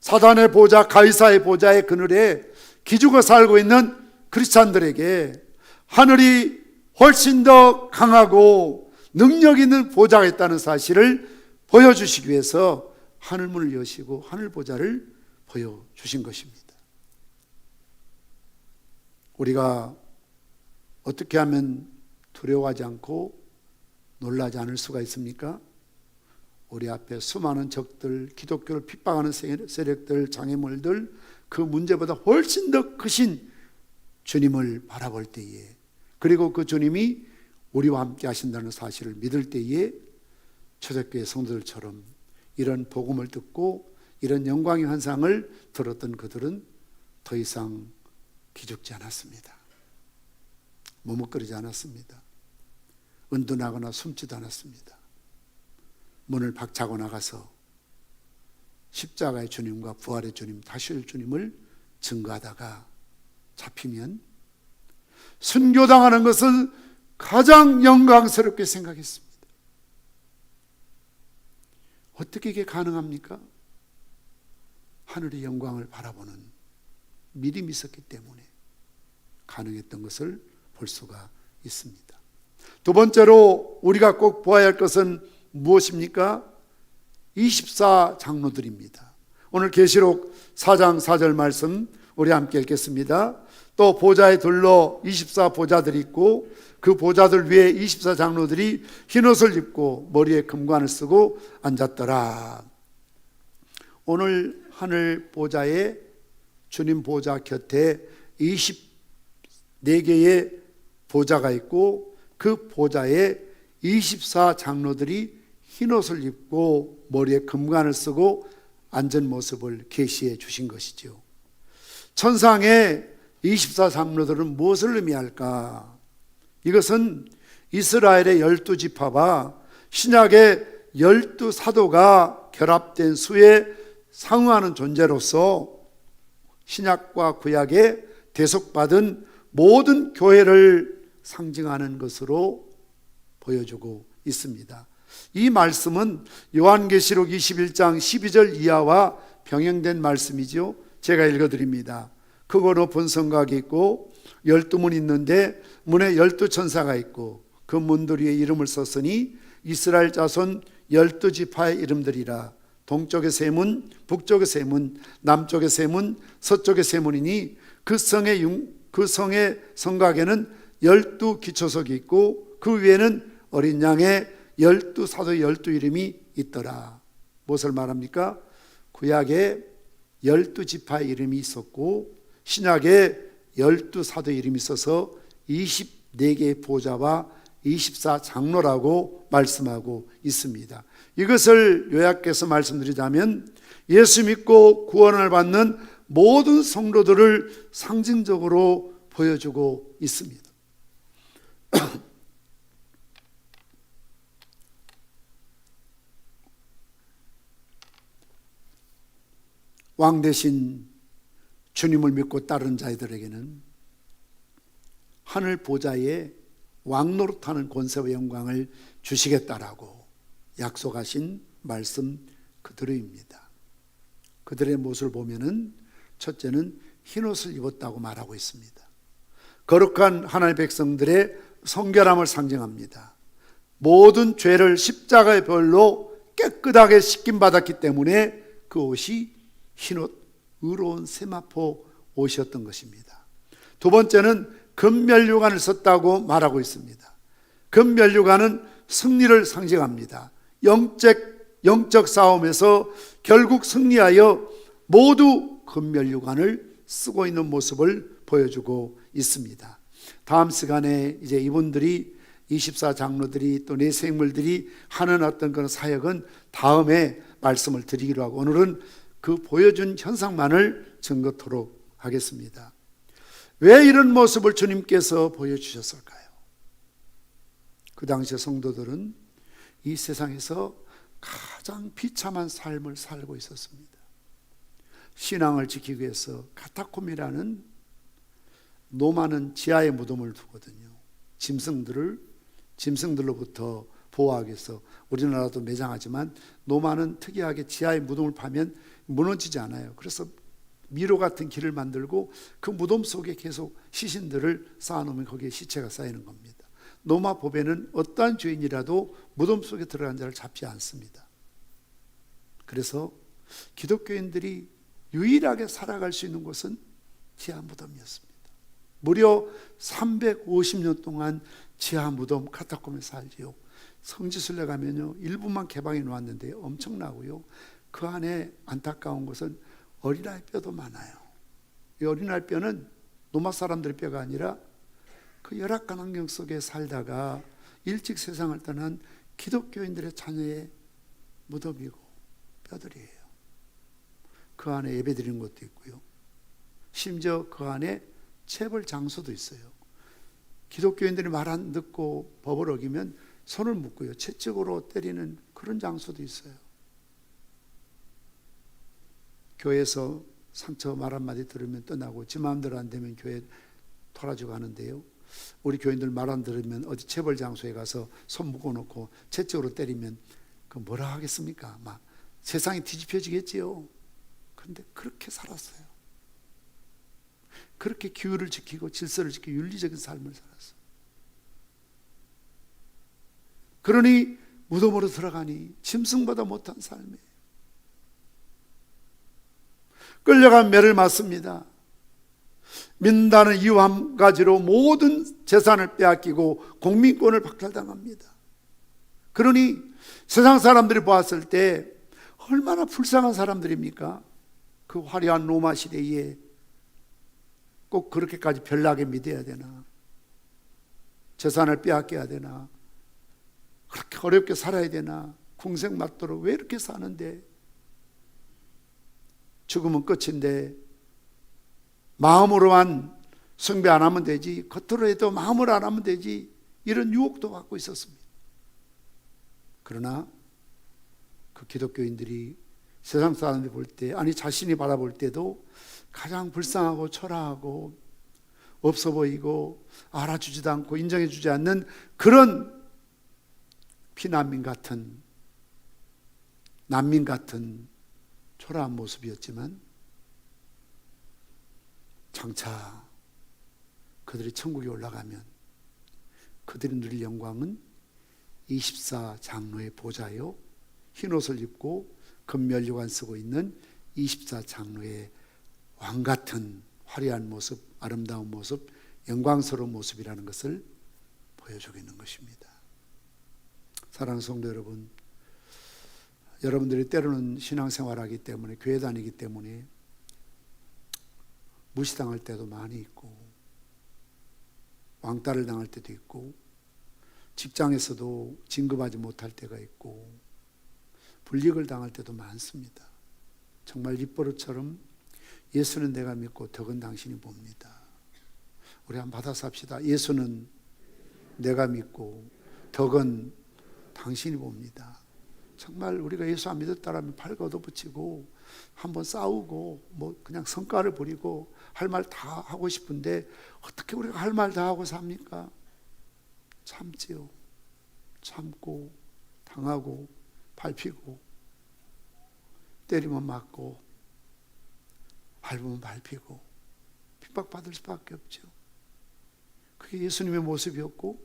사단의 보좌, 가이사의 보좌의 그늘에 기죽어 살고 있는 크리스찬들에게 하늘이 훨씬 더 강하고 능력 있는 보좌가 있다는 사실을 보여주시기 위해서 하늘문을 여시고 하늘 보좌를 보여주신 것입니다. 우리가 어떻게 하면 두려워하지 않고 놀라지 않을 수가 있습니까? 우리 앞에 수많은 적들, 기독교를 핍박하는 세력들, 장애물들, 그 문제보다 훨씬 더 크신 주님을 바라볼 때에, 그리고 그 주님이 우리와 함께 하신다는 사실을 믿을 때에 초대교회 성도들처럼 이런 복음을 듣고 이런 영광의 환상을 들었던 그들은 더 이상 기죽지 않았습니다. 머뭇거리지 않았습니다. 은둔하거나 숨지도 않았습니다. 문을 박차고 나가서 십자가의 주님과 부활의 주님, 다시 올 주님을 증거하다가 잡히면 순교당하는 것을 가장 영광스럽게 생각했습니다. 어떻게 이게 가능합니까? 하늘의 영광을 바라보는 믿음이 있었기 때문에 가능했던 것을 볼 수가 있습니다. 두 번째로 우리가 꼭 보아야 할 것은 무엇입니까? 24장로들입니다. 오늘 계시록 4장 4절 말씀 우리 함께 읽겠습니다. 또 보좌에 둘러 24보좌들이 있고 그 보좌들 위에 24장로들이 흰옷을 입고 머리에 금관을 쓰고 앉았더라. 오늘 하늘 보좌에 주님 보좌 곁에 24개의 보좌가 있고 그 보좌에 24장로들이 흰옷을 입고 머리에 금관을 쓰고 앉은 모습을 계시해 주신 것이죠. 천상의 24장로들은 무엇을 의미할까? 이것은 이스라엘의 12지파와 신약의 12사도가 결합된 수에 상응하는 존재로서 신약과 구약에 대속받은 모든 교회를 상징하는 것으로 보여주고 있습니다. 이 말씀은 요한계시록 21장 12절 이하와 병행된 말씀이죠. 제가 읽어드립니다. 크고 높은 성곽이 있고 12문이 있는데 문에 12천사가 있고 그 문들 위에 이름을 썼으니 이스라엘 자손 12지파의 이름들이라. 동쪽의 세 문, 북쪽의 세 문, 남쪽의 세 문, 서쪽의 세 문이니 그 성의 성곽에는 12기초석이 있고 그 위에는 어린 양의 12사도의 12이름이 있더라. 무엇을 말합니까? 구약에 12지파의 이름이 있었고 신약에 12사도의 이름이 있어서 24개의 보좌와 24장로라고 말씀하고 있습니다. 이것을 요약해서 말씀드리자면 예수 믿고 구원을 받는 모든 성도들을 상징적으로 보여주고 있습니다. 왕 대신 주님을 믿고 따르는 자들에게는 하늘 보좌에 왕 노릇하는 권세와 영광을 주시겠다라고 약속하신 말씀 그대로입니다. 그들의 모습을 보면은 첫째는 흰옷을 입었다고 말하고 있습니다. 거룩한 하나님의 백성들의 성결함을 상징합니다. 모든 죄를 십자가의 벌로 깨끗하게 씻김 받았기 때문에 그 옷이 흰옷, 의로운 세마포 옷이었던 것입니다. 두 번째는 금면류관을 썼다고 말하고 있습니다. 금면류관은 승리를 상징합니다. 영적 싸움에서 결국 승리하여 모두 금면류관을 쓰고 있는 모습을 보여주고 있습니다. 다음 시간에 이제 이분들이 24장로들이 또 내생물들이 하는 어떤 그런 사역은 다음에 말씀을 드리기로 하고, 오늘은 그 보여준 현상만을 증거토록 하겠습니다. 왜 이런 모습을 주님께서 보여주셨을까요? 그 당시의 성도들은 이 세상에서 가장 비참한 삶을 살고 있었습니다. 신앙을 지키기 위해서 카타콤이라는 노마는 지하의 무덤을 두거든요. 짐승들로부터 보호하기 위해서. 우리나라도 매장하지만 노마는 특이하게 지하의 무덤을 파면 무너지지 않아요. 그래서 미로 같은 길을 만들고 그 무덤 속에 계속 시신들을 쌓아놓으면 거기에 시체가 쌓이는 겁니다. 노마 법에는 어떠한 죄인이라도 무덤 속에 들어간 자를 잡지 않습니다. 그래서 기독교인들이 유일하게 살아갈 수 있는 곳은 지하 무덤이었습니다. 무려 350년 동안 지하 무덤 카타콤에 살지요. 성지순례 가면요, 일부만 개방해 놓았는데 엄청나고요. 그 안에 안타까운 것은 어린아이 뼈도 많아요. 이 어린아이 뼈는 노마 사람들의 뼈가 아니라 그 열악한 환경 속에 살다가 일찍 세상을 떠난 기독교인들의 자녀의 무덤이고 뼈들이에요. 그 안에 예배 드리는 것도 있고요. 심지어 그 안에 체벌 장소도 있어요. 기독교인들이 말 안 듣고 법을 어기면 손을 묶고요, 채찍으로 때리는 그런 장소도 있어요. 교회에서 상처 말 한마디 들으면 떠나고 지 마음대로 안 되면 교회 돌아주고 하는데요, 우리 교인들 말 안 들으면 어디 체벌 장소에 가서 손 묶어놓고 채찍으로 때리면 그 뭐라 하겠습니까? 막 세상이 뒤집혀지겠지요. 그런데 그렇게 살았어요. 그렇게 규율을 지키고 질서를 지키고 윤리적인 삶을 살았어요. 그러니 무덤으로 들어가니 짐승보다 못한 삶이에요. 끌려간 매를 맞습니다. 민다는 이유 한 가지로 모든 재산을 빼앗기고 공민권을 박탈당합니다. 그러니 세상 사람들이 보았을 때 얼마나 불쌍한 사람들입니까? 그 화려한 로마 시대에 꼭 그렇게까지 별나게 믿어야 되나? 재산을 빼앗겨야 되나? 그렇게 어렵게 살아야 되나? 궁색 맞도록 왜 이렇게 사는데? 죽으면 끝인데 마음으로만 숭배 안 하면 되지, 겉으로 해도 마음으로 안 하면 되지, 이런 유혹도 받고 있었습니다. 그러나 그 기독교인들이 세상 사람들이 볼 때, 아니 자신이 바라볼 때도 가장 불쌍하고 초라하고 없어 보이고 알아주지도 않고 인정해주지 않는 그런 피난민 같은, 난민 같은 초라한 모습이었지만, 장차 그들이 천국에 올라가면 그들이 누릴 영광은 24장로의 보좌요, 흰옷을 입고 금면류관 쓰고 있는 24장로의 왕같은 화려한 모습, 아름다운 모습, 영광스러운 모습이라는 것을 보여주고 있는 것입니다. 사랑하는 성도 여러분, 여러분들이 때로는 신앙생활하기 때문에, 교회 다니기 때문에 무시당할 때도 많이 있고, 왕따를 당할 때도 있고, 직장에서도 진급하지 못할 때가 있고, 불이익을 당할 때도 많습니다. 정말 입버릇처럼 예수는 내가 믿고 덕은 당신이 봅니다. 우리 한번 받아서 합시다. 예수는 내가 믿고 덕은 당신이 봅니다. 정말 우리가 예수 안 믿었다라면 팔 걷어붙이고 한번 싸우고 뭐 그냥 성과를 부리고 할 말 다 하고 싶은데 어떻게 우리가 할 말 다 하고 삽니까? 참지요. 참고 당하고 밟히고 때리면 맞고 밟으면 밟히고 핍박받을 수밖에 없죠. 그게 예수님의 모습이었고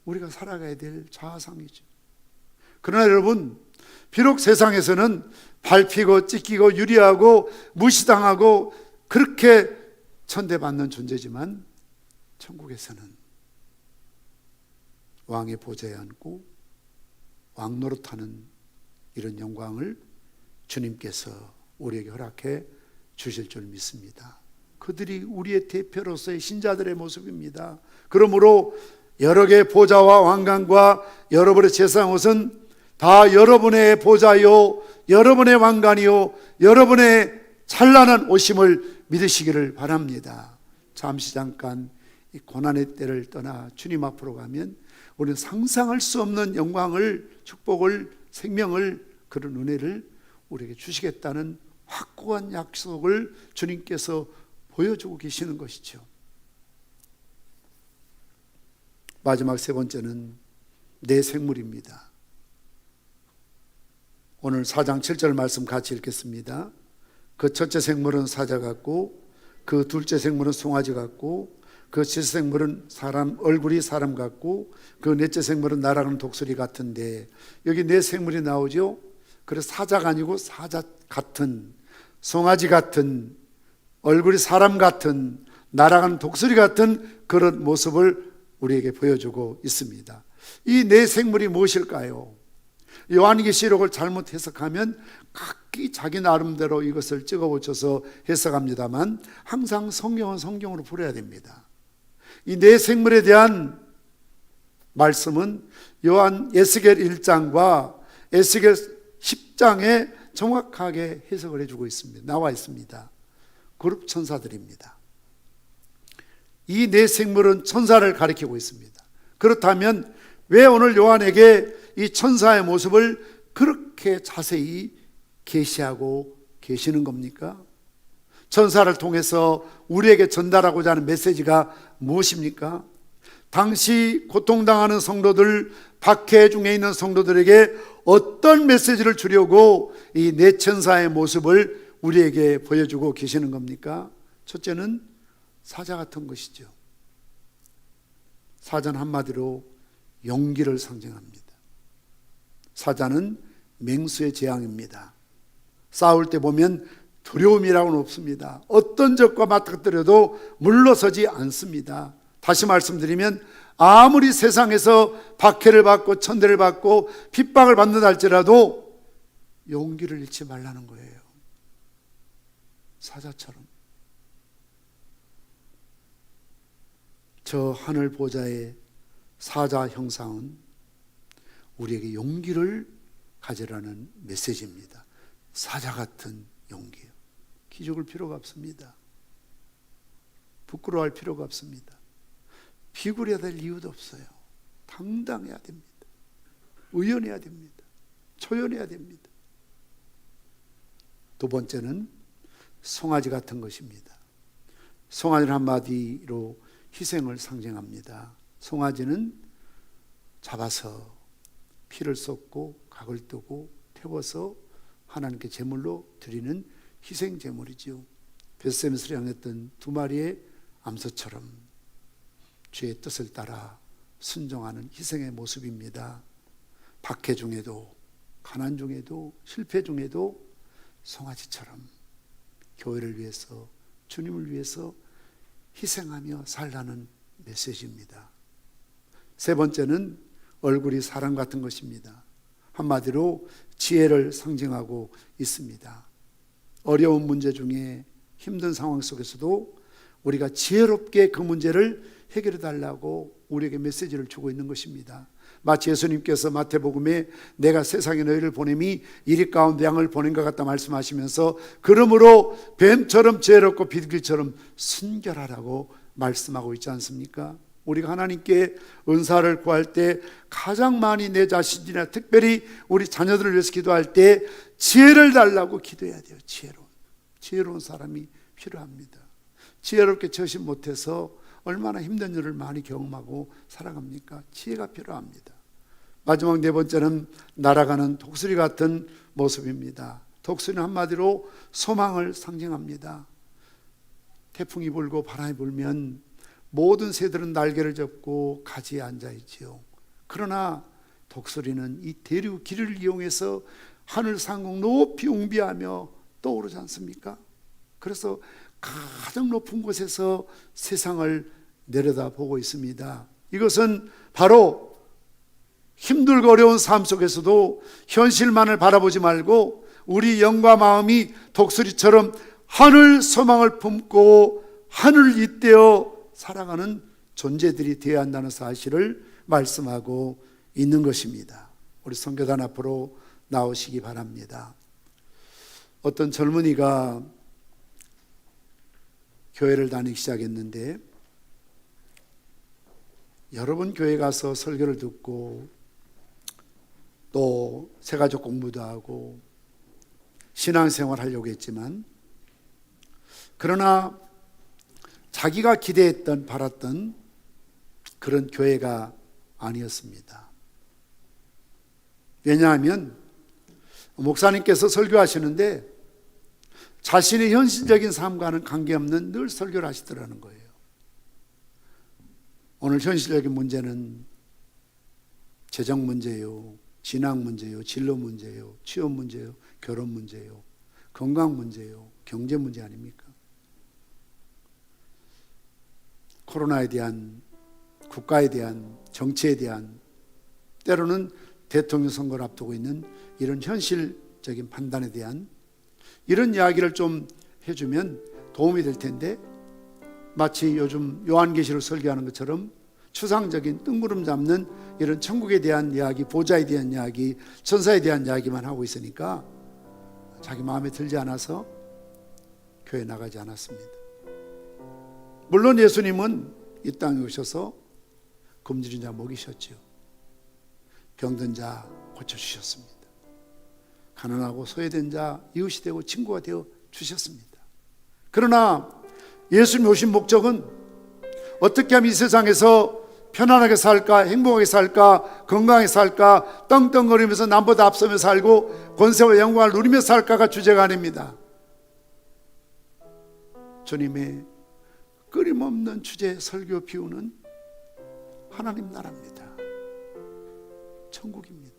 우리가 살아가야 될 자아상이죠. 그러나 여러분, 비록 세상에서는 밟히고 찢기고 유리하고 무시당하고 그렇게 천대받는 존재지만 천국에서는 왕의 보좌에 앉고 왕 노릇하는 이런 영광을 주님께서 우리에게 허락해 주실 줄 믿습니다. 그들이 우리의 대표로서의 신자들의 모습입니다. 그러므로 여러 개의 보좌와 왕관과 여러분의 제사장 옷은 다 여러분의 보좌요, 여러분의 왕관이요, 여러분의 찬란한 오심을 믿으시기를 바랍니다. 잠시 잠깐 이 고난의 때를 떠나 주님 앞으로 가면 우리는 상상할 수 없는 영광을, 축복을, 생명을, 그런 은혜를 우리에게 주시겠다는 확고한 약속을 주님께서 보여주고 계시는 것이죠. 마지막 세 번째는 내 생물입니다. 오늘 4장 7절 말씀 같이 읽겠습니다. 그 첫째 생물은 사자 같고 그 둘째 생물은 송아지 같고 그 셋째 생물은 사람 얼굴이 사람 같고 그 넷째 생물은 날아가는 독수리 같은데, 여기 네 생물이 나오죠. 그래서 사자가 아니고 사자 같은, 송아지 같은, 얼굴이 사람 같은, 날아가는 독수리 같은 그런 모습을 우리에게 보여주고 있습니다. 이 네 생물이 무엇일까요? 요한계시록을 잘못 해석하면 각기 자기 나름대로 이것을 찍어붙여서 해석합니다만 항상 성경은 성경으로 풀어야 됩니다. 이 네 생물에 대한 말씀은 에스겔 1장과 에스겔 10장에 정확하게 해석을 해주고 있습니다. 나와 있습니다. 그룹 천사들입니다. 이 네 생물은 천사를 가리키고 있습니다. 그렇다면 왜 오늘 요한에게 이 천사의 모습을 그렇게 자세히 계시하고 계시는 겁니까? 천사를 통해서 우리에게 전달하고자 하는 메시지가 무엇입니까? 당시 고통당하는 성도들, 박해 중에 있는 성도들에게 어떤 메시지를 주려고 이 네 천사의 모습을 우리에게 보여주고 계시는 겁니까? 첫째는 사자 같은 것이죠. 사자는 한마디로 용기를 상징합니다. 사자는 맹수의 재앙입니다. 싸울 때 보면 두려움이라고는 없습니다. 어떤 적과 맞닥뜨려도 물러서지 않습니다. 다시 말씀드리면 아무리 세상에서 박해를 받고 천대를 받고 핍박을 받는다 할지라도 용기를 잃지 말라는 거예요. 사자처럼. 저 하늘 보좌의 사자 형상은 우리에게 용기를 가지라는 메시지입니다. 사자 같은 용기요. 기죽을 필요가 없습니다. 부끄러워할 필요가 없습니다. 비굴해야 될 이유도 없어요. 당당해야 됩니다. 의연해야 됩니다. 초연해야 됩니다. 두 번째는 송아지 같은 것입니다. 송아지는 한마디로 희생을 상징합니다. 송아지는 잡아서 피를 쏟고 각을 뜨고 태워서 하나님께 제물로 드리는 희생 제물이지요. 벳세메스를 향했던 두 마리의 암소처럼 주의 뜻을 따라 순종하는 희생의 모습입니다. 박해 중에도, 가난 중에도, 실패 중에도 송아지처럼 교회를 위해서, 주님을 위해서 희생하며 살라는 메시지입니다. 세 번째는 얼굴이 사람 같은 것입니다. 한마디로 지혜를 상징하고 있습니다. 어려운 문제 중에 힘든 상황 속에서도 우리가 지혜롭게 그 문제를 해결해 달라고 우리에게 메시지를 주고 있는 것입니다. 마치 예수님께서 마태복음에 내가 세상에 너희를 보냄이 이리 가운데 양을 보낸 것 같다 말씀하시면서 그러므로 뱀처럼 지혜롭고 비둘기처럼 순결하라고 말씀하고 있지 않습니까? 우리가 하나님께 은사를 구할 때 가장 많이 내 자신이나 특별히 우리 자녀들을 위해서 기도할 때 지혜를 달라고 기도해야 돼요. 지혜로운 사람이 필요합니다. 지혜롭게 처신 못해서 얼마나 힘든 일을 많이 경험하고 살아갑니까? 지혜가 필요합니다. 마지막 네 번째는 날아가는 독수리 같은 모습입니다. 독수리는 한마디로 소망을 상징합니다. 태풍이 불고 바람이 불면 모든 새들은 날개를 접고 가지에 앉아있지요. 그러나 독수리는 이 대류 길을 이용해서 하늘 상공 높이 웅비하며 떠오르지 않습니까? 그래서 가장 높은 곳에서 세상을 내려다보고 있습니다. 이것은 바로 힘들고 어려운 삶 속에서도 현실만을 바라보지 말고 우리 영과 마음이 독수리처럼 하늘 소망을 품고 하늘을 잇대어 살아가는 존재들이 되어야 한다는 사실을 말씀하고 있는 것입니다. 우리 선교단 앞으로 나오시기 바랍니다. 어떤 젊은이가 교회를 다니기 시작했는데 여러 번 교회 가서 설교를 듣고 또 새가족 공부도 하고 신앙생활 하려고 했지만 그러나 자기가 기대했던 바랐던 그런 교회가 아니었습니다. 왜냐하면 목사님께서 설교하시는데 자신의 현실적인 삶과는 관계없는 늘 설교를 하시더라는 거예요. 오늘 현실적인 문제는 재정 문제요, 진학 문제요, 진로 문제요, 취업 문제요, 결혼 문제요, 건강 문제요, 경제 문제 아닙니까? 코로나에 대한, 국가에 대한, 정치에 대한, 때로는 대통령 선거를 앞두고 있는 이런 현실적인 판단에 대한 이런 이야기를 좀 해주면 도움이 될 텐데 마치 요즘 요한계시록 설교하는 것처럼 추상적인 뜬구름 잡는 이런 천국에 대한 이야기, 보좌에 대한 이야기, 천사에 대한 이야기만 하고 있으니까 자기 마음에 들지 않아서 교회 나가지 않았습니다. 물론 예수님은 이 땅에 오셔서 굶주린 자 먹이셨죠. 병든 자 고쳐주셨습니다. 가난하고 소외된 자 이웃이 되고 친구가 되어 주셨습니다. 그러나 예수님 오신 목적은 어떻게 하면 이 세상에서 편안하게 살까, 행복하게 살까, 건강하게 살까, 떵떵거리면서 남보다 앞서며 살고 권세와 영광을 누리며 살까가 주제가 아닙니다. 주님의 끊임없는 주제 설교 비유는 하나님 나라입니다. 천국입니다.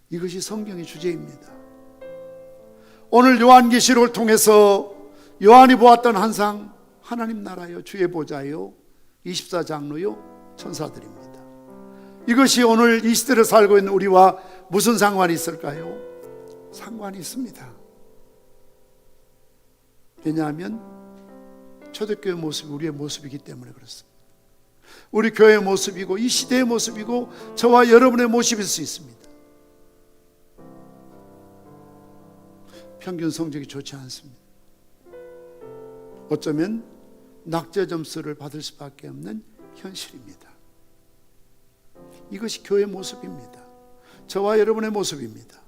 이것이 성경의 주제입니다. 오늘 요한계시록을 통해서 요한이 보았던 환상, 하나님 나라요, 주의 보좌요, 24장로요, 천사들입니다. 이것이 오늘 이 시대를 살고 있는 우리와 무슨 상관이 있을까요? 상관이 있습니다. 왜냐하면 초대교회 모습이 우리의 모습이기 때문에 그렇습니다. 우리 교회의 모습이고 이 시대의 모습이고 저와 여러분의 모습일 수 있습니다. 평균 성적이 좋지 않습니다. 어쩌면 낙제 점수를 받을 수밖에 없는 현실입니다. 이것이 교회의 모습입니다. 저와 여러분의 모습입니다.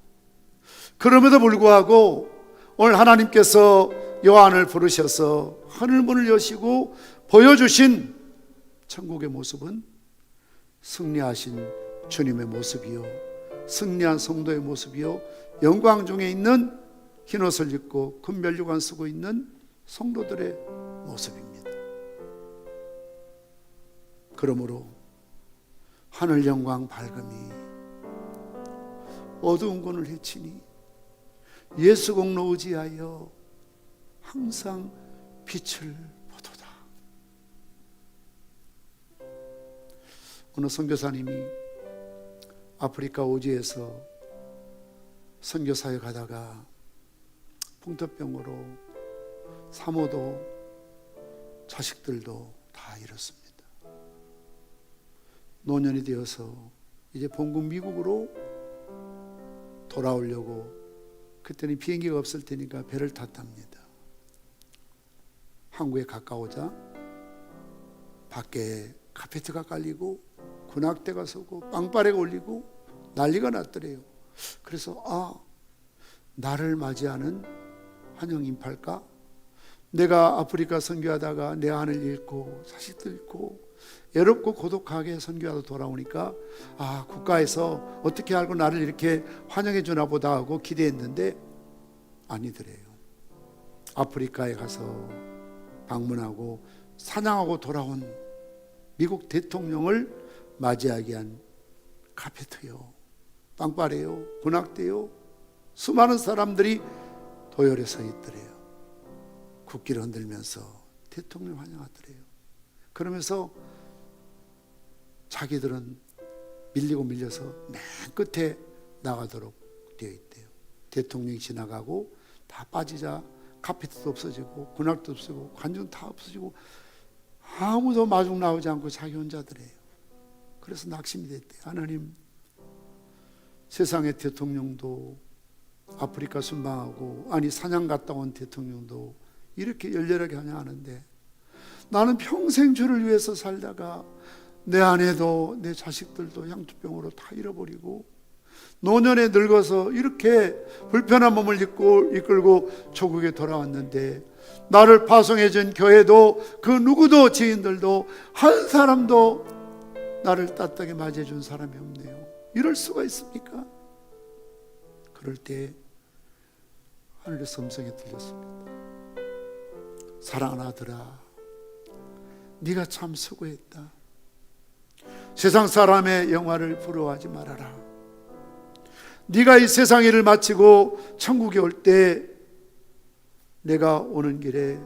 그럼에도 불구하고 오늘 하나님께서 요한을 부르셔서 하늘문을 여시고 보여주신 천국의 모습은 승리하신 주님의 모습이요, 승리한 성도의 모습이요, 영광 중에 있는 흰옷을 입고 금면류관 쓰고 있는 성도들의 모습입니다. 그러므로 하늘 영광 밝음이 어두운 곳을 헤치니 예수 공로 의지하여 항상 빛을 보도다. 어느 선교사님이 아프리카 오지에서 선교사에 가다가 풍토병으로 사모도 자식들도 다 잃었습니다. 노년이 되어서 이제 본국 미국으로 돌아오려고, 그때는 비행기가 없을 테니까 배를 탔답니다. 한국에 가까우자 밖에 카페트가 깔리고 군악대가 서고 빵빠레가 올리고 난리가 났더래요. 그래서 나를 맞이하는 환영 인파일까? 내가 아프리카 선교하다가 내 아내를 잃고 자식들 잃고 외롭고 고독하게 선교하다 돌아오니까 국가에서 어떻게 알고 나를 이렇게 환영해 주나 보다 하고 기대했는데 아니더래요. 아프리카에 가서 방문하고 사냥하고 돌아온 미국 대통령을 맞이하게 한 카페트요, 빵빠레요, 군악대요, 수많은 사람들이 도열에 서 있더래요. 국기를 흔들면서 대통령 환영하더래요. 그러면서 자기들은 밀리고 밀려서 맨 끝에 나가도록 되어 있대요. 대통령이 지나가고 다 빠지자 카페트도 없어지고 군악도 없어지고 관중 다 없어지고 아무도 마중 나오지 않고 자기 혼자더래요. 그래서 낙심이 됐대요. 하나님, 세상의 대통령도 아프리카 순방하고 사냥 갔다 온 대통령도 이렇게 열렬하게 환영하는데 나는 평생 주를 위해서 살다가 내 아내도 내 자식들도 향투병으로 다 잃어버리고 노년에 늙어서 이렇게 불편한 몸을 이끌고 조국에 돌아왔는데 나를 파송해준 교회도 그 누구도 지인들도 한 사람도 나를 따뜻하게 맞이해준 사람이 없네요. 이럴 수가 있습니까? 그럴 때 하늘에서 음성이 들렸습니다. 사랑하는 아들아, 네가 참 수고했다. 세상 사람의 영화를 부러워하지 말아라. 네가 이 세상 일을 마치고 천국에 올 때 내가 오는 길에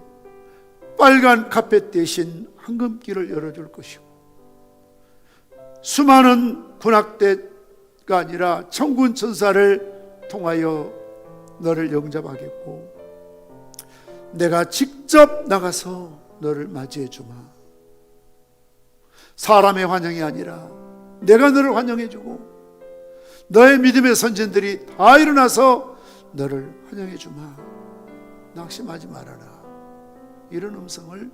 빨간 카펫 대신 황금길을 열어줄 것이고 수많은 군악대가 아니라 천군 천사를 통하여 너를 영접하겠고 내가 직접 나가서 너를 맞이해 주마. 사람의 환영이 아니라 내가 너를 환영해 주고 너의 믿음의 선진들이 다 일어나서 너를 환영해 주마. 낙심하지 말아라. 이런 음성을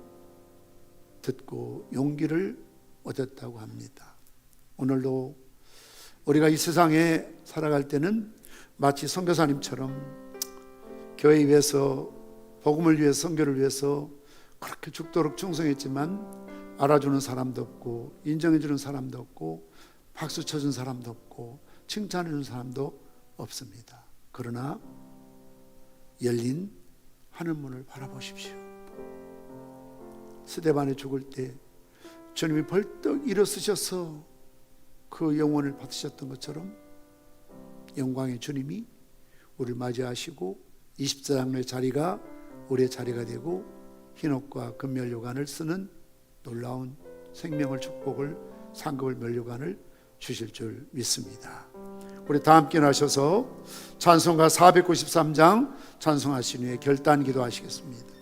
듣고 용기를 얻었다고 합니다. 오늘도 우리가 이 세상에 살아갈 때는 마치 선교사님처럼 교회 위해서 복음을 위해서 선교를 위해서 그렇게 죽도록 충성했지만 알아주는 사람도 없고 인정해주는 사람도 없고 박수 쳐준 사람도 없고 칭찬해주는 사람도 없습니다. 그러나 열린 하늘문을 바라보십시오. 스데반이 죽을 때 주님이 벌떡 일어서셔서 그 영혼을 받으셨던 것처럼 영광의 주님이 우리를 맞이하시고 24장로의 자리가 우리의 자리가 되고 흰옷과 금면류관을 쓰는 놀라운 생명을 축복을 상급을 면류관을 주실 줄 믿습니다. 우리 다 함께 나셔서 찬송가 493장 찬송하신 후에 결단 기도하시겠습니다.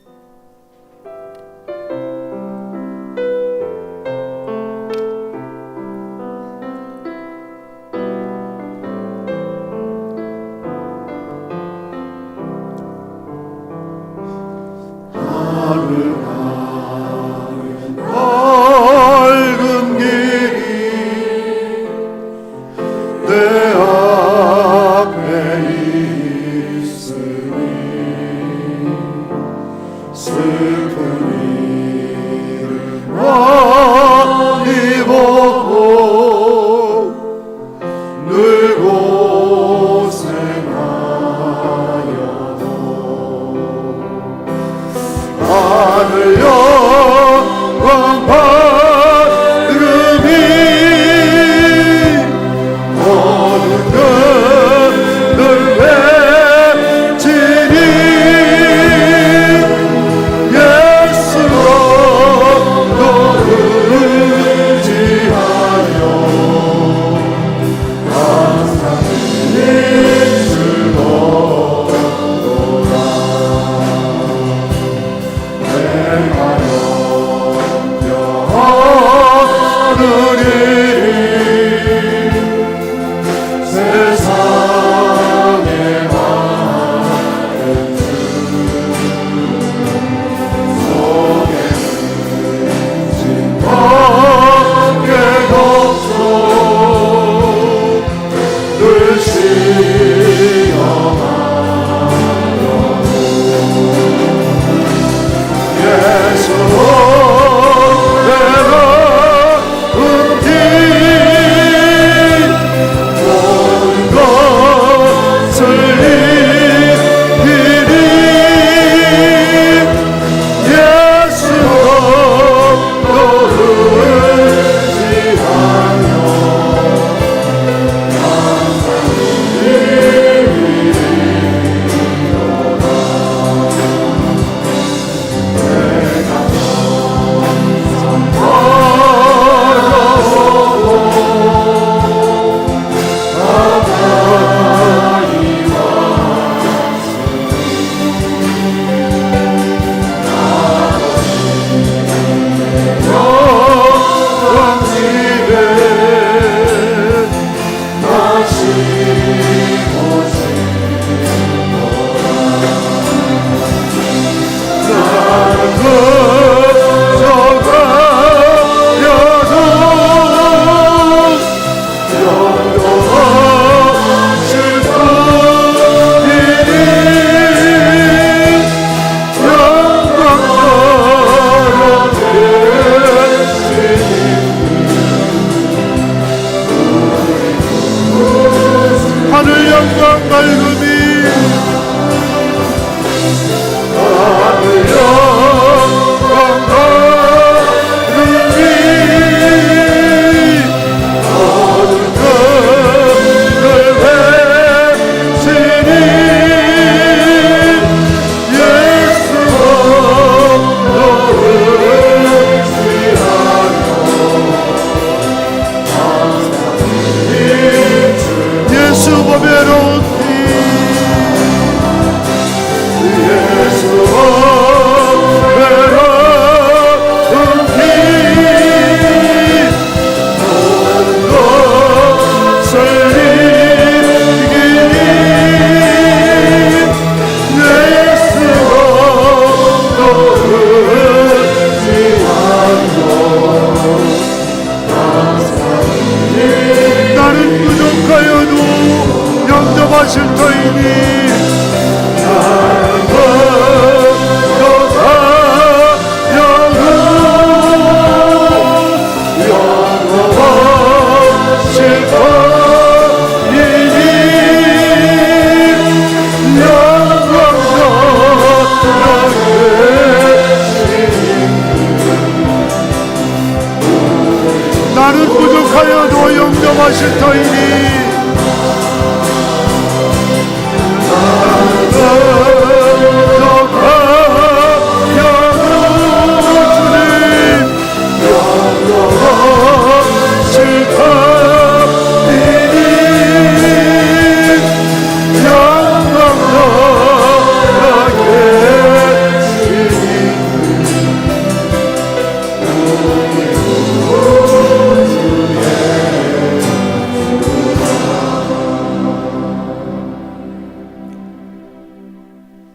부족하여도 영접하실 터이니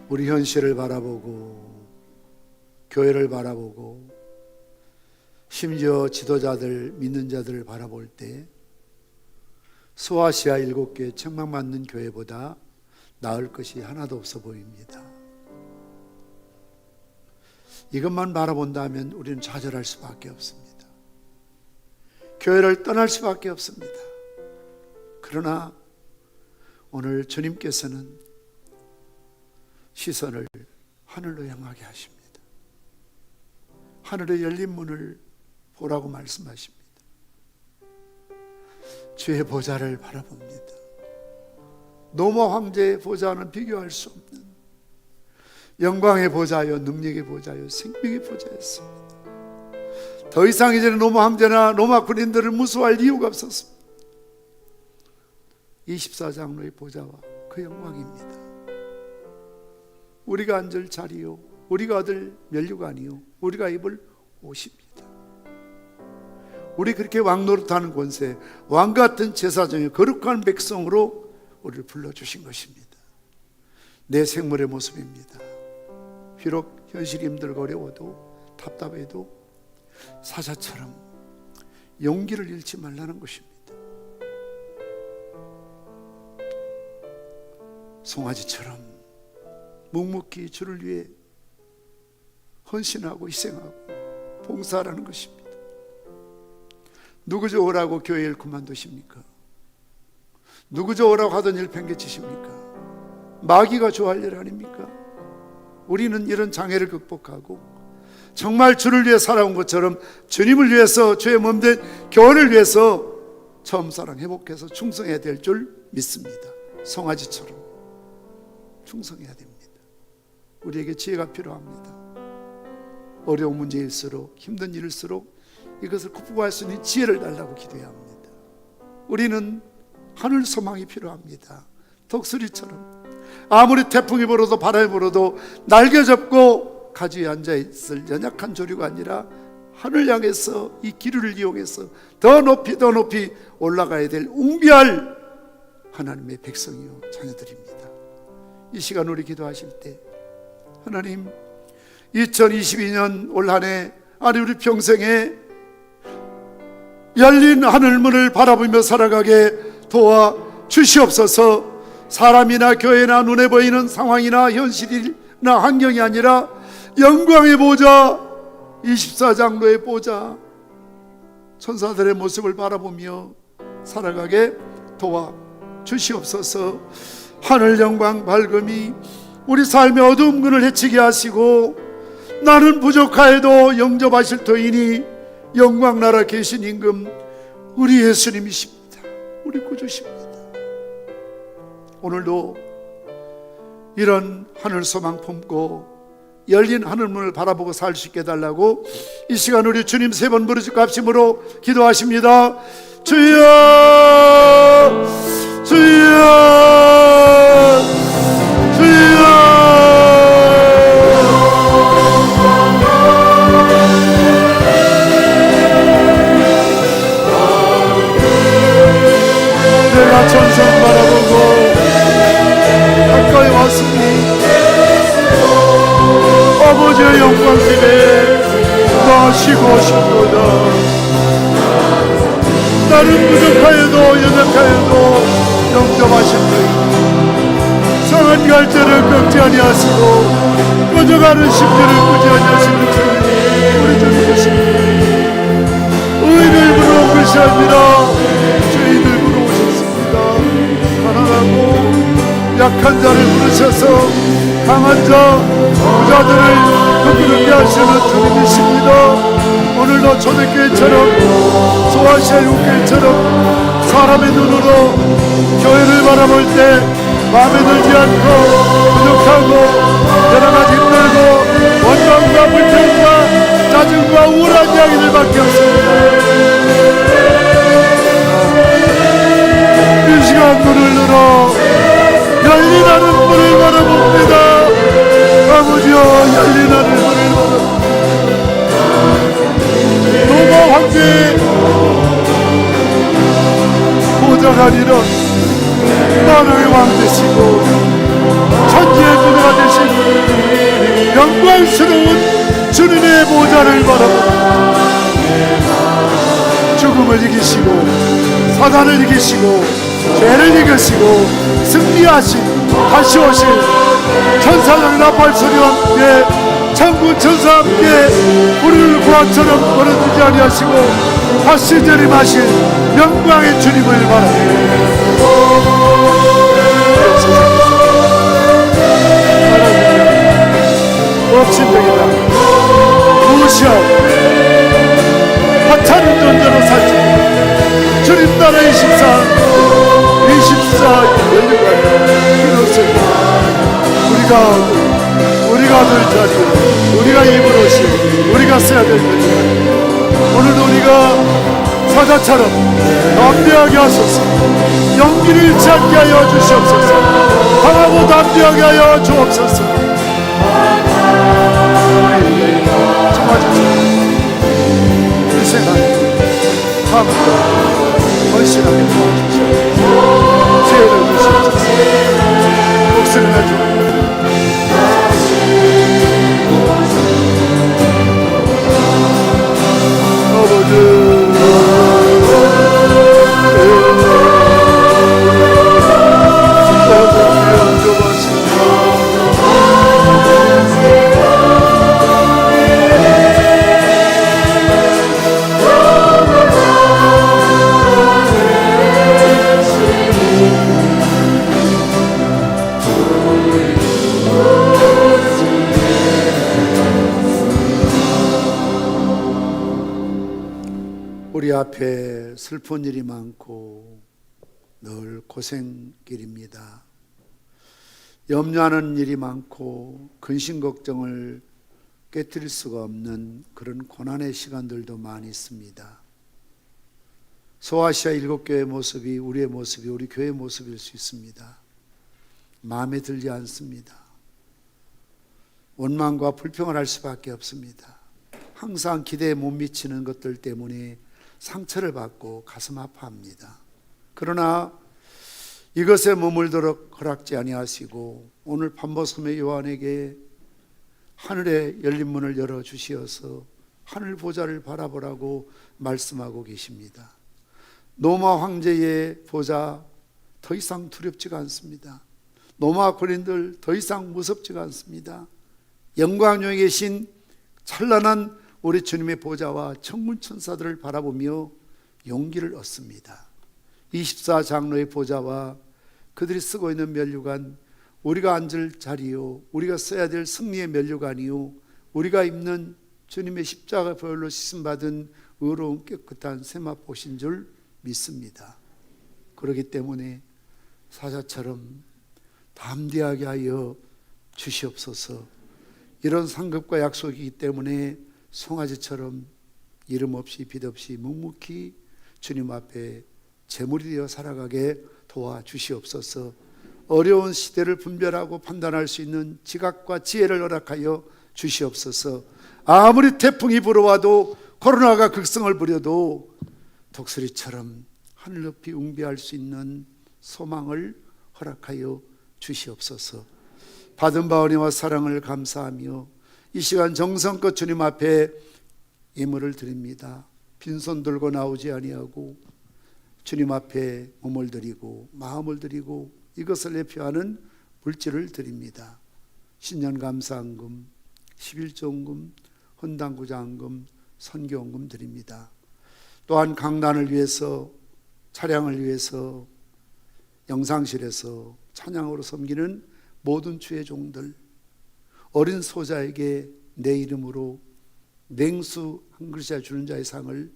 우리 현실을 바라보고 교회를 바라보고 심지어 지도자들 믿는 자들을 바라볼 때 소아시아 7개 책망받는 교회보다 나을 것이 하나도 없어 보입니다. 이것만 바라본다면 우리는 좌절할 수밖에 없습니다. 교회를 떠날 수밖에 없습니다. 그러나 오늘 주님께서는 시선을 하늘로 향하게 하십니다. 하늘의 열린 문을 보라고 말씀하십니다. 주의 보좌를 바라봅니다. 노마 황제의 보좌는 비교할 수 없는 영광의 보좌요, 능력의 보좌요, 생명의 보좌였습니다. 더 이상 이제는 노마 황제나 노마 군인들을 무서워할 이유가 없었습니다. 24장로의 보좌와 그 영광입니다. 우리가 앉을 자리요, 우리가 얻을 면류관이요, 우리가 입을 옷입니다. 우리 그렇게 왕노릇하는 권세, 왕같은 제사장의 거룩한 백성으로 우리를 불러주신 것입니다. 내 생물의 모습입니다. 비록 현실이 힘들고 어려워도 답답해도 사자처럼 용기를 잃지 말라는 것입니다. 송아지처럼 묵묵히 주를 위해 헌신하고 희생하고 봉사하라는 것입니다. 누구 좋으라고 교회를 그만두십니까? 누구 좋으라고 하던 일 팽개치십니까? 마귀가 좋아할 일 아닙니까? 우리는 이런 장애를 극복하고 정말 주를 위해 살아온 것처럼 주님을 위해서, 주의 몸된 교회를 위해서 처음 사랑 회복해서 충성해야 될 줄 믿습니다. 송아지처럼 충성해야 됩니다. 우리에게 지혜가 필요합니다. 어려운 문제일수록, 힘든 일일수록 이것을 극복할 수 있는 지혜를 달라고 기도해야 합니다. 우리는 하늘 소망이 필요합니다. 독수리처럼 아무리 태풍이 불어도 바람이 불어도 날개 접고 가지에 앉아있을 연약한 조류가 아니라 하늘 향해서 이 기류를 이용해서 더 높이 더 높이 올라가야 될 웅비할 하나님의 백성이요 자녀들입니다. 이 시간 우리 기도하실 때 하나님, 2022년 올 한 해, 아니 우리 평생에 열린 하늘문을 바라보며 살아가게 도와 주시옵소서. 사람이나 교회나 눈에 보이는 상황이나 현실이나 환경이 아니라 영광의 보좌, 24장로의 보좌, 천사들의 모습을 바라보며 살아가게 도와 주시옵소서. 하늘 영광 밝음이 우리 삶의 어두운 근을 헤치게 하시고 나는 부족하여도 영접하실 터이니 영광 나라 계신 임금 우리 예수님이십니다. 우리 구주십니다. 오늘도 이런 하늘 소망 품고 열린 하늘문을 바라보고 살 수 있게 해달라고 이 시간 우리 주님 3번 부르짖고 합심으로 기도하십니다. 주여 주여 주여. 내가 천성 바라보고 가까이 왔으니 아버지의 영광 집에 나시고 싶도다. 나는 부족하여도 연약하여도 영접하신 분, 상한 갈대를 꺾지 아니하시고 꺼져가는 심지를 끄지 아니하시는 주님, 우리 주님이십니다. 의인을 부러운 것이 아니라 죄인을 부러우셨습니다. 가난하고 약한 자를 부르셔서 강한 자, 부자들을 부끄럽게 하시는 주님이십니다. 오늘도 초대교회처럼 소아시아 육교회처럼 사람의 눈으로 교회를 바라볼 때 마음에 들지 않고 부족하고 여러가지 힘들고 원망과 불평과 짜증과 우울한 이야기들밖에 없습니다. 이 시간 문을 열어 열린 하늘 문을 바라봅니다. 아버지여, 열린 하늘 문을 바라봅니다. 로마 황제의 보좌가 아니라 만왕의 왕 되시고 천지의 주가 되신 영광스러운 주님의 보좌를 바라봅니다. 죽음을 이기시고 사단을 이기시고 죄를 이기시고 승리하신 다시 오실 천사장 나팔 소리와 함께 천군 천사와 함께 우리를 구하처럼 버려두지 아니하시고 다시 재림하실 영광의 주님을 바랍니다. 업신백이다 무시하고 하찮은 존재로 살지 주님 나라 24 이것을 우리가 될 자리, 우리가 입을 옷이 우리가 써야 될 것이다. 오늘도 우리가 사자처럼 담대하게 하소서. 용기를 잃지 않게 하여 주시옵소서. 강하고 담대하게 하여 주옵소서. 정말 이 생각에 다음부터 헌신하게 도와주시옵소서. 지혜를 주시옵소서. 목소리를 내주옵소서. 우리 앞에 슬픈 일이 많고 늘 고생길입니다. 염려하는 일이 많고 근심 걱정을 깨뜨릴 수가 없는 그런 고난의 시간들도 많이 있습니다. 소아시아 7교회의 모습이 우리의 모습이 우리 교회의 모습일 수 있습니다. 마음에 들지 않습니다. 원망과 불평을 할 수밖에 없습니다. 항상 기대에 못 미치는 것들 때문에 상처를 받고 가슴 아파합니다. 그러나 이것에 머물도록 허락지 아니하시고 오늘 반보섬의 요한에게 하늘의 열린 문을 열어주시어서 하늘 보좌를 바라보라고 말씀하고 계십니다. 로마 황제의 보좌 더 이상 두렵지가 않습니다. 로마 군인들 더 이상 무섭지가 않습니다. 영광중에 계신 찬란한 우리 주님의 보좌와 천군 천사들을 바라보며 용기를 얻습니다. 24장로의 보좌와 그들이 쓰고 있는 면류관, 우리가 앉을 자리요, 우리가 써야 될 승리의 면류관이요, 우리가 입는 주님의 십자가 보혈로 씻음받은 의로운 깨끗한 세마포신 줄 믿습니다. 그렇기 때문에 사자처럼 담대하게 하여 주시옵소서. 이런 상급과 약속이기 때문에 송아지처럼 이름 없이 빛 없이 묵묵히 주님 앞에 제물이 되어 살아가게 도와주시옵소서. 어려운 시대를 분별하고 판단할 수 있는 지각과 지혜를 허락하여 주시옵소서. 아무리 태풍이 불어와도 코로나가 극성을 부려도 독수리처럼 하늘 높이 웅비할 수 있는 소망을 허락하여 주시옵소서. 받은 바 은혜와 사랑을 감사하며 이 시간 정성껏 주님 앞에 예물을 드립니다. 빈손 들고 나오지 아니하고 주님 앞에 몸을 드리고 마음을 드리고 이것을 대표하는 물질을 드립니다. 신년감사헌금, 11조헌금, 헌당구자헌금, 선교헌금 드립니다. 또한 강단을 위해서, 차량을 위해서, 영상실에서 찬양으로 섬기는 모든 주의 종들, 어린 소자에게 내 이름으로 냉수 한 그릇이나 주는 자의 상을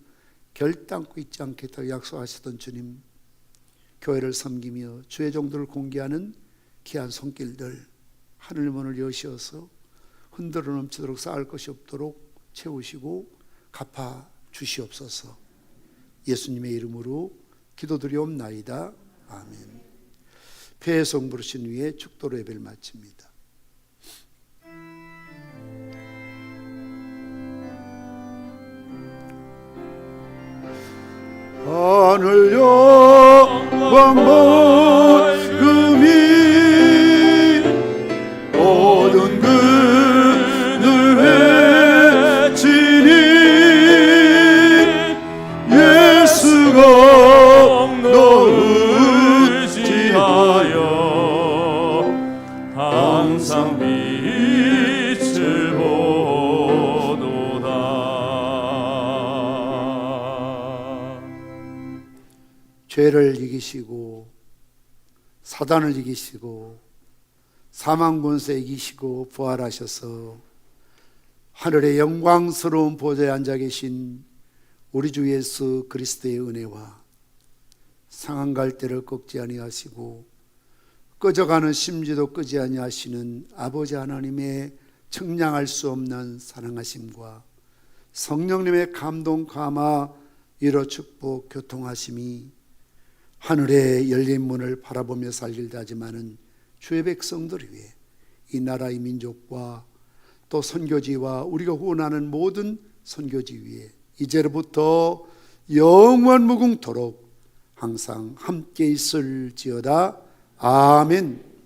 결단코 잊지 않겠다고 약속하시던 주님, 교회를 섬기며 주의 정도를 공개하는 귀한 손길들 하늘 문을 여시어서 흔들어 넘치도록 쌓을 것이 없도록 채우시고 갚아 주시옵소서. 예수님의 이름으로 기도드리옵나이다. 아멘. 폐성 부르신 후에 축도로 예배를 마칩니다. 하늘 영광 밝음이 모든 그늘 헤치니 예수가 너 의지하여 항상 빛을 보도다. 죄를 이기시고 사단을 이기시고 사망 권세 이기시고 부활하셔서 하늘의 영광스러운 보좌에 앉아 계신 우리 주 예수 그리스도의 은혜와 상한 갈대를 꺾지 아니하시고 꺼져가는 심지도 끄지 아니하시는 아버지 하나님의 측량할 수 없는 사랑하심과 성령님의 감동 감화 위로 축복 교통하심이 하늘의 열린 문을 바라보며 살길다 하지만은 주의 백성들을 위해 이 나라 이 민족과 또 선교지와 우리가 후원하는 모든 선교지 위에 이제로부터 영원 무궁토록 항상 함께 있을지어다. 아멘.